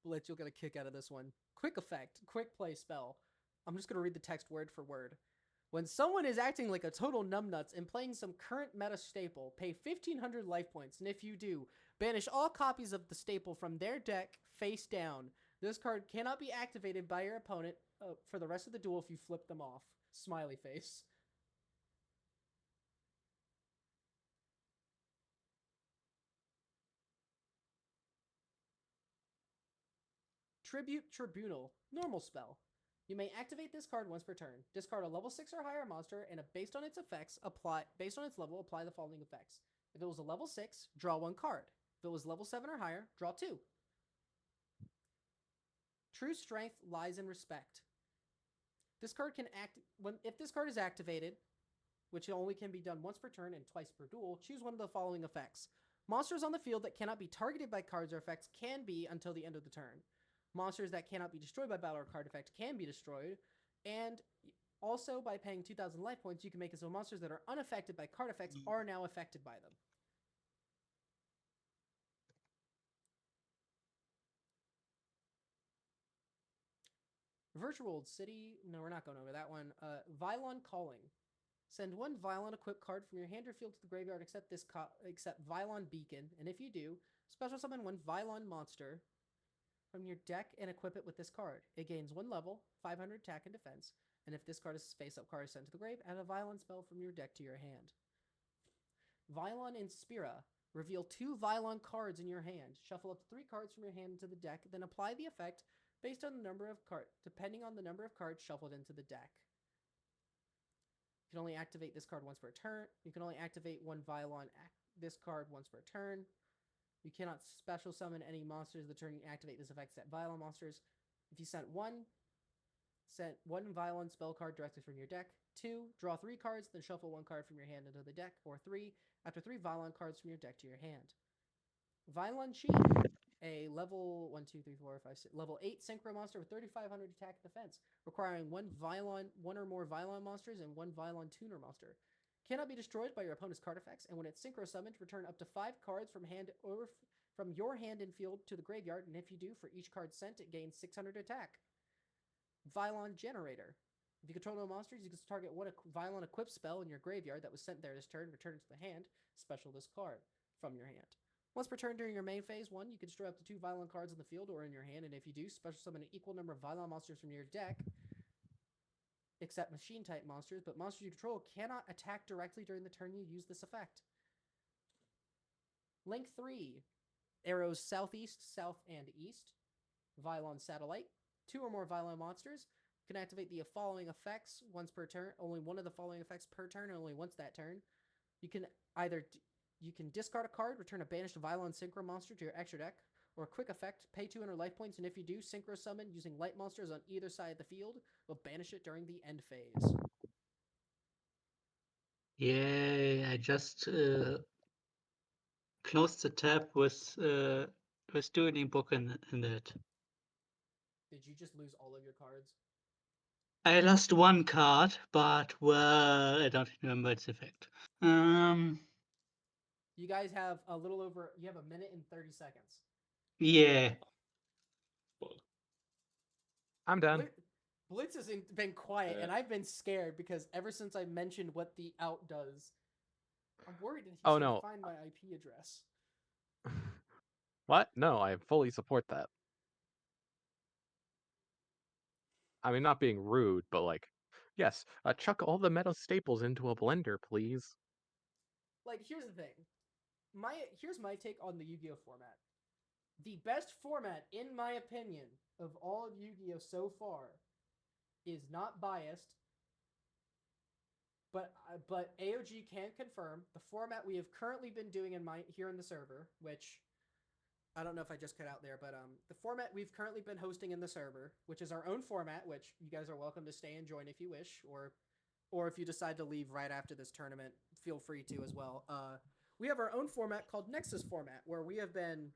Blitz, you'll get a kick out of this one. Quick effect, quick play spell. I'm just going to read the text word for word. When someone is acting like a total numbnuts and playing some current meta staple, pay 1500 life points, and if you do, banish all copies of the staple from their deck face down. This card cannot be activated by your opponent for the rest of the duel if you flip them off. Smiley face. Tribute Tribunal. Normal spell. You may activate this card once per turn. Discard a level 6 or higher monster, and based on its effects, based on its level, apply the following effects. If it was a level 6, draw 1 card. If it was level 7 or higher, draw 2. True strength lies in respect. This card can act if this card is activated, which only can be done once per turn and twice per duel. Choose one of the following effects. Monsters on the field that cannot be targeted by cards or effects can be until the end of the turn. Monsters that cannot be destroyed by battle or card effect can be destroyed, and also by paying 2,000 life points, you can make it so monsters that are unaffected by card effects are now affected by them. Virtual City, no, we're not going over that one. Vylon Calling. Send 1 Vylon equipped card from your hand or field to the graveyard except except Vylon Beacon, and if you do, special summon 1 Vylon monster from your deck and equip it with this card. It gains 1 level, 500 attack and defense, and if this card is face-up card is sent to the grave, add a Vylon spell from your deck to your hand. Vylon Inspira. Reveal 2 Vylon cards in your hand. Shuffle up to 3 cards from your hand into the deck, then apply the effect based on the number of cards, depending on the number of cards shuffled into the deck. You can only activate this card once per turn. You can only activate 1 Vylon this card once per turn. You cannot special summon any monsters the turn you activate this effect set Vylon monsters. If you sent one Vylon spell card directly from your deck. 2, draw 3 cards, then shuffle 1 card from your hand into the deck. Or 3, after 3 Vylon cards from your deck to your hand. Vylon Shield. A level 1, 2, 3, 4, 5, 6, level 8 synchro monster with 3,500 attack and defense, requiring 1 or more Vylon monsters and 1 Vylon tuner monster. Cannot be destroyed by your opponent's card effects, and when it's synchro summoned, return up to 5 cards from hand or from your hand and field to the graveyard, and if you do, for each card sent, it gains 600 attack. Vylon Generator. If you control no monsters, you can target 1 Vylon equipped spell in your graveyard that was sent there this turn, return it to the hand, special this card from your hand. Once per turn during your main phase 1, you can destroy up to 2 Vylon cards in the field or in your hand, and if you do, special summon an equal number of Vylon monsters from your deck, except machine-type monsters, but monsters you control cannot attack directly during the turn you use this effect. Link 3. Arrows southeast, south, and east. Vylon Satellite. 2 or more Vylon monsters. You can activate the following effects once per turn. Only one of the following effects per turn, and only once that turn. You can discard a card, return a banished Vylon Synchro monster to your extra deck, or a quick effect, pay 200 life points, and if you do, synchro summon using light monsters on either side of the field, but banish it during the end phase. Yeah, I just closed the tab with Dueling Book in it. Did you just lose all of your cards? I lost 1 card, but well, I don't remember its effect. You guys have you have a minute and 30 seconds. Yeah. I'm done. Blitz has been quiet, and Yeah. I've been scared because ever since I mentioned what the out does, I'm worried that he's Oh, gonna no. find my IP address. What? No, I fully support that. I mean, not being rude, but like, yes, chuck all the metal staples into a blender, please. Like, here's the thing. Here's my take on the Yu-Gi-Oh format. The best format, in my opinion, of all of Yu-Gi-Oh so far, is not biased, but AOG can confirm the format we have currently been doing here in the server, which I don't know if I just cut out there, but the format we've currently been hosting in the server, which is our own format, which you guys are welcome to stay and join if you wish, or if you decide to leave right after this tournament, feel free to as well. We have our own format called Nexus format, where we have been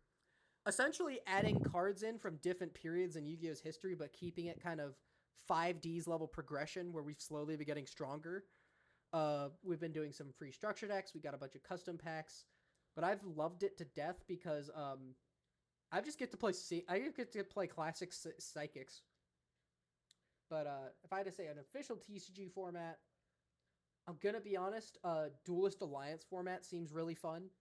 essentially adding cards in from different periods in Yu-Gi-Oh's history, but keeping it kind of 5Ds level progression, where we've slowly been getting stronger. We've been doing some free structure decks. We got a bunch of custom packs, but I've loved it to death because I just get to play. I get to play classic psychics. But if I had to say an official TCG format, I'm gonna be honest. Duelist Alliance format seems really fun.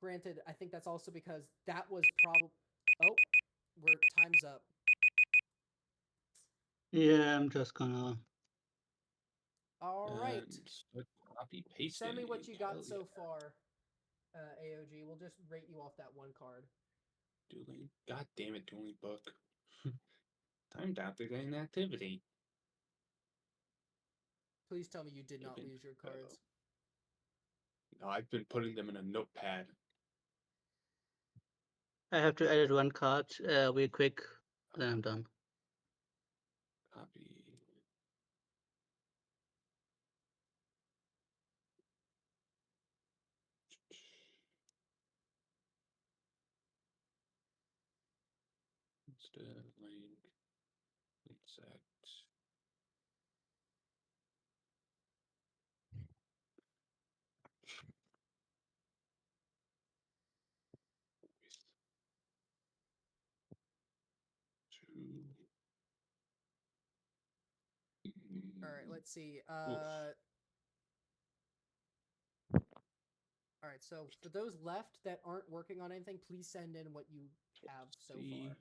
Granted, I think that's also because that was probably. Oh, time's up. Yeah, I'm just gonna. All right. And start copy pasting. Send me what you got Hell so yeah. far, AOG. We'll just rate you off that one card. Dueling. God damn it, dueling book. Timed out the inactivity. Please tell me you did not Open. lose your cards. No, I've been putting them in a notepad. I have to edit one card real quick, then I'm done. Copy. Insta link. Exact. All right, let's see. Oof. All right, so for those left that aren't working on anything, please send in what you have so far.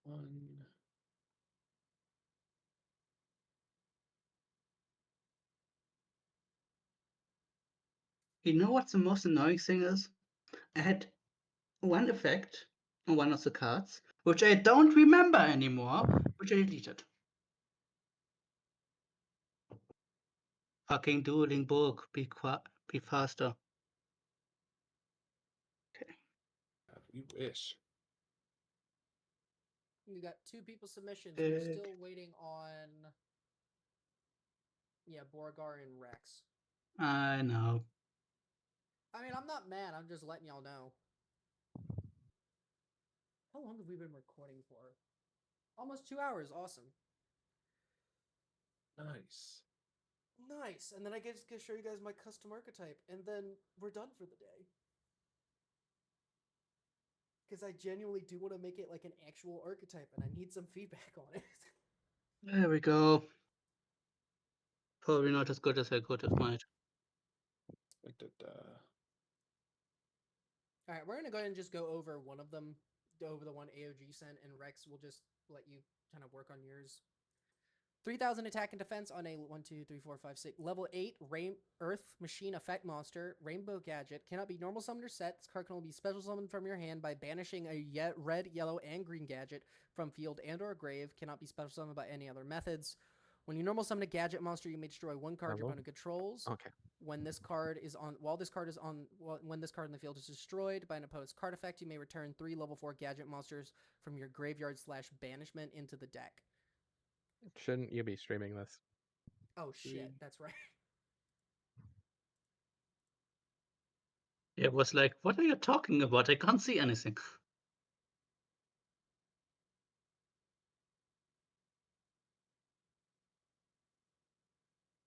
One. You know what the most annoying thing is? I had one effect on one of the cards, which I don't remember anymore, which I deleted. Fucking dueling book, be faster. We wish. We got 2 people submissions. We're still waiting on. Yeah, Borgar and Rex. I know. I mean, I'm not mad. I'm just letting y'all know. How long have we been recording for? Almost 2 hours. Awesome. Nice. Nice. And then I get to show you guys my custom archetype, and then we're done for the day. Because I genuinely do want to make it like an actual archetype, and I need some feedback on it. There we go. Probably not as good as I could have made. All right, we're gonna go ahead and just go over one of them, go over the one AOG sent, and Rex will just let you kind of work on yours. 3,000 attack and defense on a 1, 2, 3, 4, 5, 6 level 8 Earth Machine Effect monster. Rainbow Gadget cannot be normal summoned or set. This card can only be special summoned from your hand by banishing a red, yellow, and green gadget from field and/or grave. Cannot be special summoned by any other methods. When you normal summon a gadget monster, you may destroy one card your opponent controls. Okay. When this card is on, when this card in the field is destroyed by an opponent's card effect, you may return 3 level 4 gadget monsters from your graveyard/banishment into the deck. Shouldn't you be streaming this? Oh shit, that's right. It was like, what are you talking about? I can't see anything.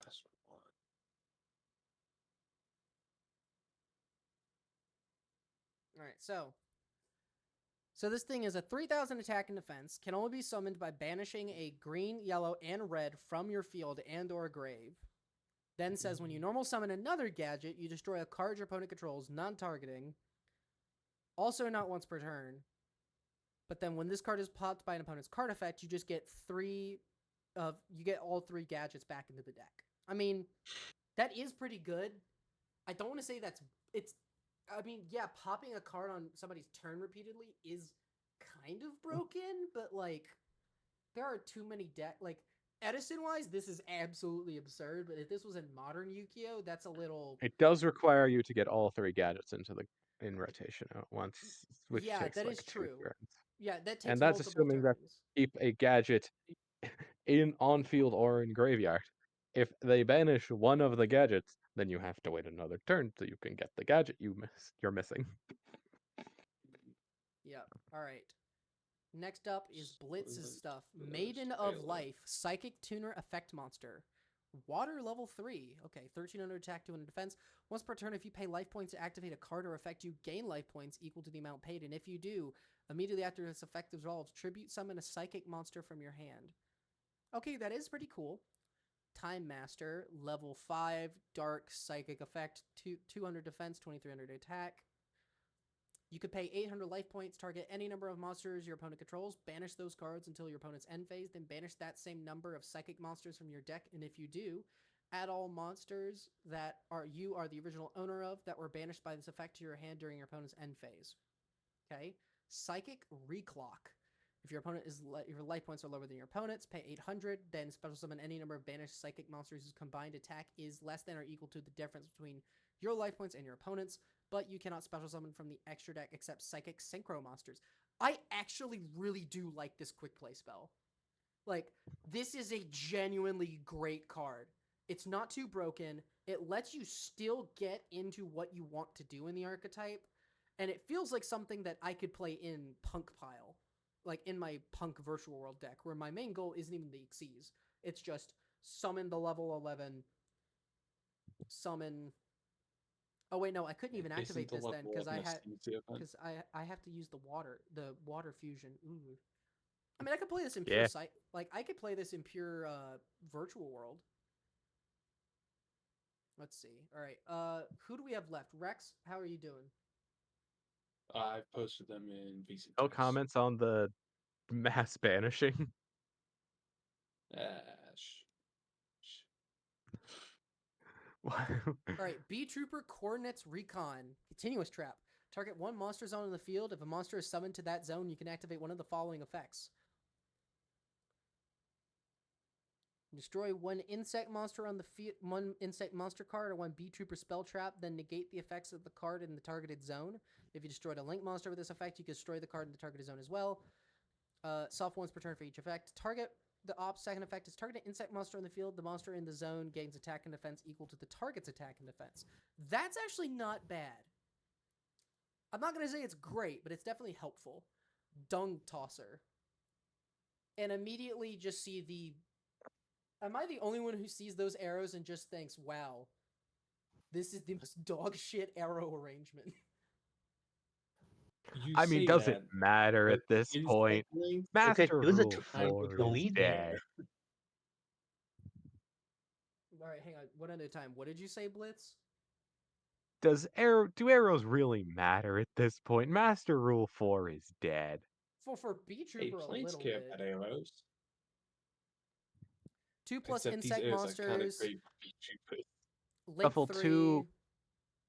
That's one. right, so this thing is a 3,000 attack and defense, can only be summoned by banishing a green, yellow, and red from your field and/or grave. Then says when you normal summon another gadget, you destroy a card your opponent controls, non-targeting. Also not once per turn. But then when this card is popped by an opponent's card effect, you just get you get all 3 gadgets back into the deck. I mean, that is pretty good. I don't want to say yeah, popping a card on somebody's turn repeatedly is kind of broken, but like there are too many Edison-wise, this is absolutely absurd, but if this was in modern Yukio, that's a little... It does require you to get all 3 gadgets in rotation at once, which Yeah, takes that like is 2 true. turns. Yeah, that takes And that's multiple assuming that turns. keep a gadget in on field or in graveyard. If they banish one of the gadgets, then you have to wait another turn so you can get the gadget you're missing. Yep. All right. Next up is Blitz's Spoilers stuff. for those Maiden of failure. Life, Psychic Tuner Effect Monster. Water level 3. Okay, 1300 attack, 200 defense. Once per turn, if you pay life points to activate a card or effect, you gain life points equal to the amount paid. And if you do, immediately after this effect resolves, tribute summon a psychic monster from your hand. Okay, that is pretty cool. Time Master, level 5, dark psychic effect, 200 defense, 2300 attack. You could pay 800 life points, target any number of monsters your opponent controls, banish those cards until your opponent's end phase, then banish that same number of psychic monsters from your deck, and if you do, add all monsters that you are the original owner of that were banished by this effect to your hand during your opponent's end phase. Okay? Psychic Reclock. If your your life points are lower than your opponent's, pay 800, then special summon any number of banished psychic monsters whose combined attack is less than or equal to the difference between your life points and your opponent's, but you cannot special summon from the extra deck except psychic synchro monsters. I actually really do like this quick play spell. Like, this is a genuinely great card. It's not too broken. It lets you still get into what you want to do in the archetype, and it feels like something that I could play in Punk Pile, like in my Punk Virtual World deck, where my main goal isn't even the Xyz. It's just summon the level 11, summon... Oh wait, no, I couldn't even activate this then because I have to use the water fusion. Ooh. I mean, I could play this in pure I could play this in pure Virtual World. Let's see. All right. Who do we have left? Rex, how are you doing? I've posted them in VC. No comments on the mass banishing. All right, B Trooper Coordinates Recon. Continuous Trap. Target one monster zone in the field. If a monster is summoned to that zone, you can activate one of the following effects. Destroy one insect monster on the field, one insect monster card, or one B Trooper spell trap, then negate the effects of the card in the targeted zone. If you destroyed a link monster with this effect, you can destroy the card in the targeted zone as well. Soft once per turn for each effect. The op's second effect is target an insect monster in the field. The monster in the zone gains attack and defense equal to the target's attack and defense. That's actually not bad. I'm not going to say it's great, but it's definitely helpful. Dung Tosser. And immediately just see the... Am I the only one who sees those arrows and just thinks, wow, this is the most dog shit arrow arrangement? I mean, does it matter at this point? Master use it Rule to find 4 the is lead dead. All right, hang on. One at a time. What did you say, Blitz? Do arrows really matter at this point? Master Rule 4 is dead. For B Trooper, a planes little care bit. about arrows. 2+ Except insect these arrows are kind of monsters. great for B Troopers. Link Shuffle 3. 2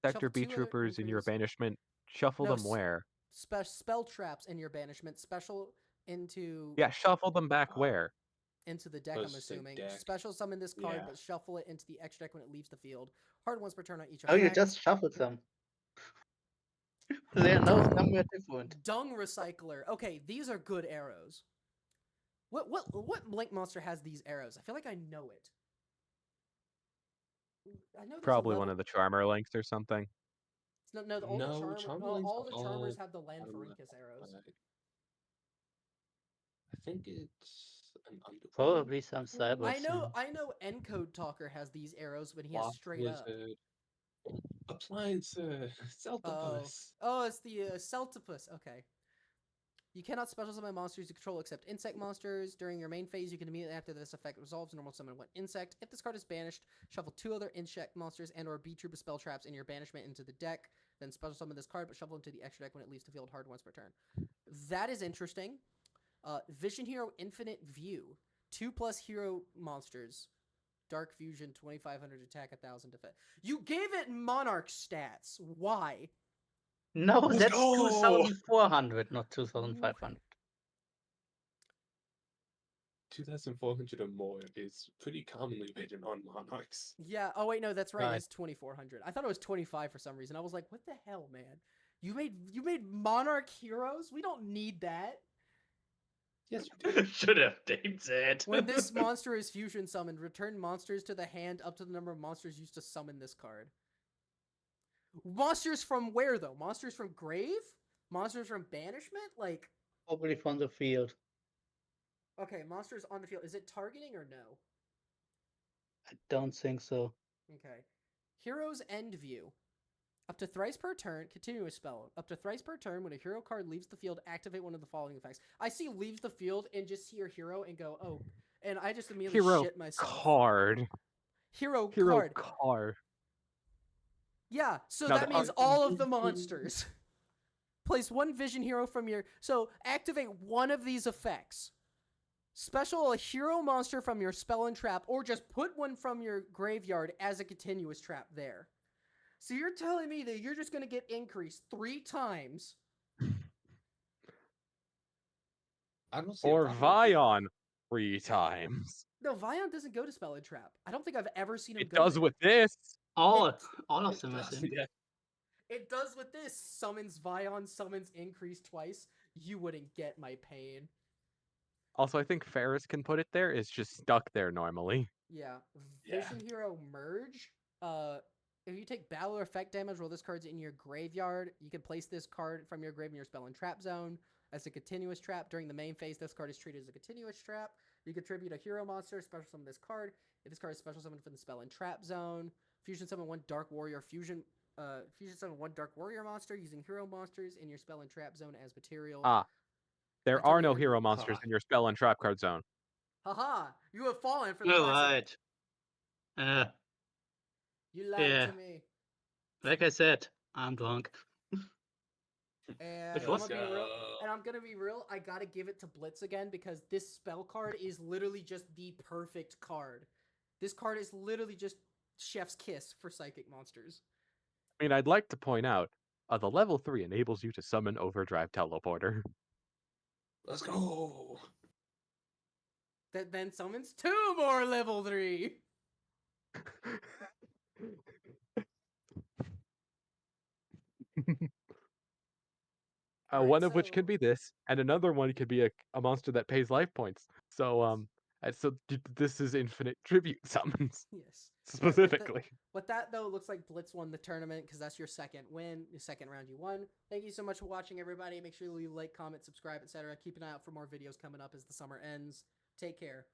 Sector Shuffle B 2 other Troopers in your entries. banishment. Shuffle No, them where? Spell traps in your banishment. Special into... Yeah, shuffle them back where? Into the deck, I'm Close to assuming. deck. Special summon this card, Yeah. but shuffle it into the extra deck when it leaves the field. Hard once per turn on each Oh, effect. you just shuffled them. They are now somewhere different. Dung Recycler. Okay, these are good arrows. What Blink monster has these arrows? I feel like I know it. I know there's Probably one of the Charmer links or something. No, all Charmerlings the Charmers have the Landfarincus arrows. I think it's an Underworld. Probably some cyber. I know Encode Talker has these arrows when he has Lost straight up. Wizard. appliance, Celtibus. Oh, it's the Celtipus. Okay. You cannot special summon monsters you control except insect monsters. During your main phase, you can immediately after this effect resolves normal summon one insect. If this card is banished, shuffle 2 other insect monsters and or B-troop of spell traps in your banishment into the deck. Then special summon this card, but shuffle into the extra deck when it leaves the field hard once per turn. That is interesting. Vision Hero Infinite View. 2+ hero monsters. Dark Fusion, 2500 attack, 1000 defense. You gave it Monarch stats. Why? No, Let's that's go! 2,400, not 2,500. 2,400 or more is pretty commonly written on Monarchs. Yeah. Oh wait, no, that's right. Right. It's 2400. I thought it was 25 for some reason. I was like, what the hell, man? You made Monarch heroes? We don't need that. Yes, you do. Should have named that. When this monster is fusion summoned, return monsters to the hand up to the number of monsters used to summon this card. Monsters from where though? Monsters from grave? Monsters from banishment? Like, Probably from the field. okay, monsters on the field. Is it targeting or no? I don't think so. Okay. Hero's End View. Up to thrice per turn, continuous spell. Up to thrice per turn, when a hero card leaves the field, activate one of the following effects. I see leaves the field and just see your hero and go, oh. And I just immediately Hero shit myself. card. Hero Hero card. card. Yeah, so Now that the- means all of the monsters. Place one vision hero from your... So, activate one of these effects. Special a hero monster from your spell and trap, or just put one from your graveyard as a continuous trap there. So you're telling me that you're just going to get increased 3 times? I don't see Or a problem with it. Vion 3 times. No, Vion doesn't go to spell and trap. I don't think I've ever seen him It go does there. with this. All of them, I think. Yeah. It does with this. Summons Vion, summons increase twice. You wouldn't get my pain. Also, I think Ferris can put it there. It's just stuck there normally. Yeah. Yeah. Vision Hero Merge. If you take battle or effect damage while this card's in your graveyard, you can place this card from your grave in your spell and trap zone as a continuous trap. During the main phase, this card is treated as a continuous trap. You contribute a hero monster, special summon this card. If this card is special summoned from the spell and trap zone, fusion summon one Dark Warrior fusion summon one Dark Warrior monster using hero monsters in your spell and trap zone as material. Ah. There Until are the no end of hero the- monsters in your spell and trap card zone. Haha! You have fallen for the All classic. right. You lied Yeah. to me. Like I said, I'm drunk. And Which I'm was- gonna be real. And I'm gonna be real. I gotta give it to Blitz again because this spell card is literally just the perfect card. This card is literally just Chef's Kiss for psychic monsters. I mean, I'd like to point out, the level 3 enables you to summon Overdrive Teleporter. Let's go. That then summons 2 more level 3. Alright, One of which so- could be this, and another one could be a monster that pays life points. So, this is infinite tribute summons, Yes. specifically. With that though, it looks like Blitz won the tournament because that's your second win, your second round you won. Thank you so much for watching, everybody. Make sure you like, comment, subscribe, etc. Keep an eye out for more videos coming up as the summer ends. Take care.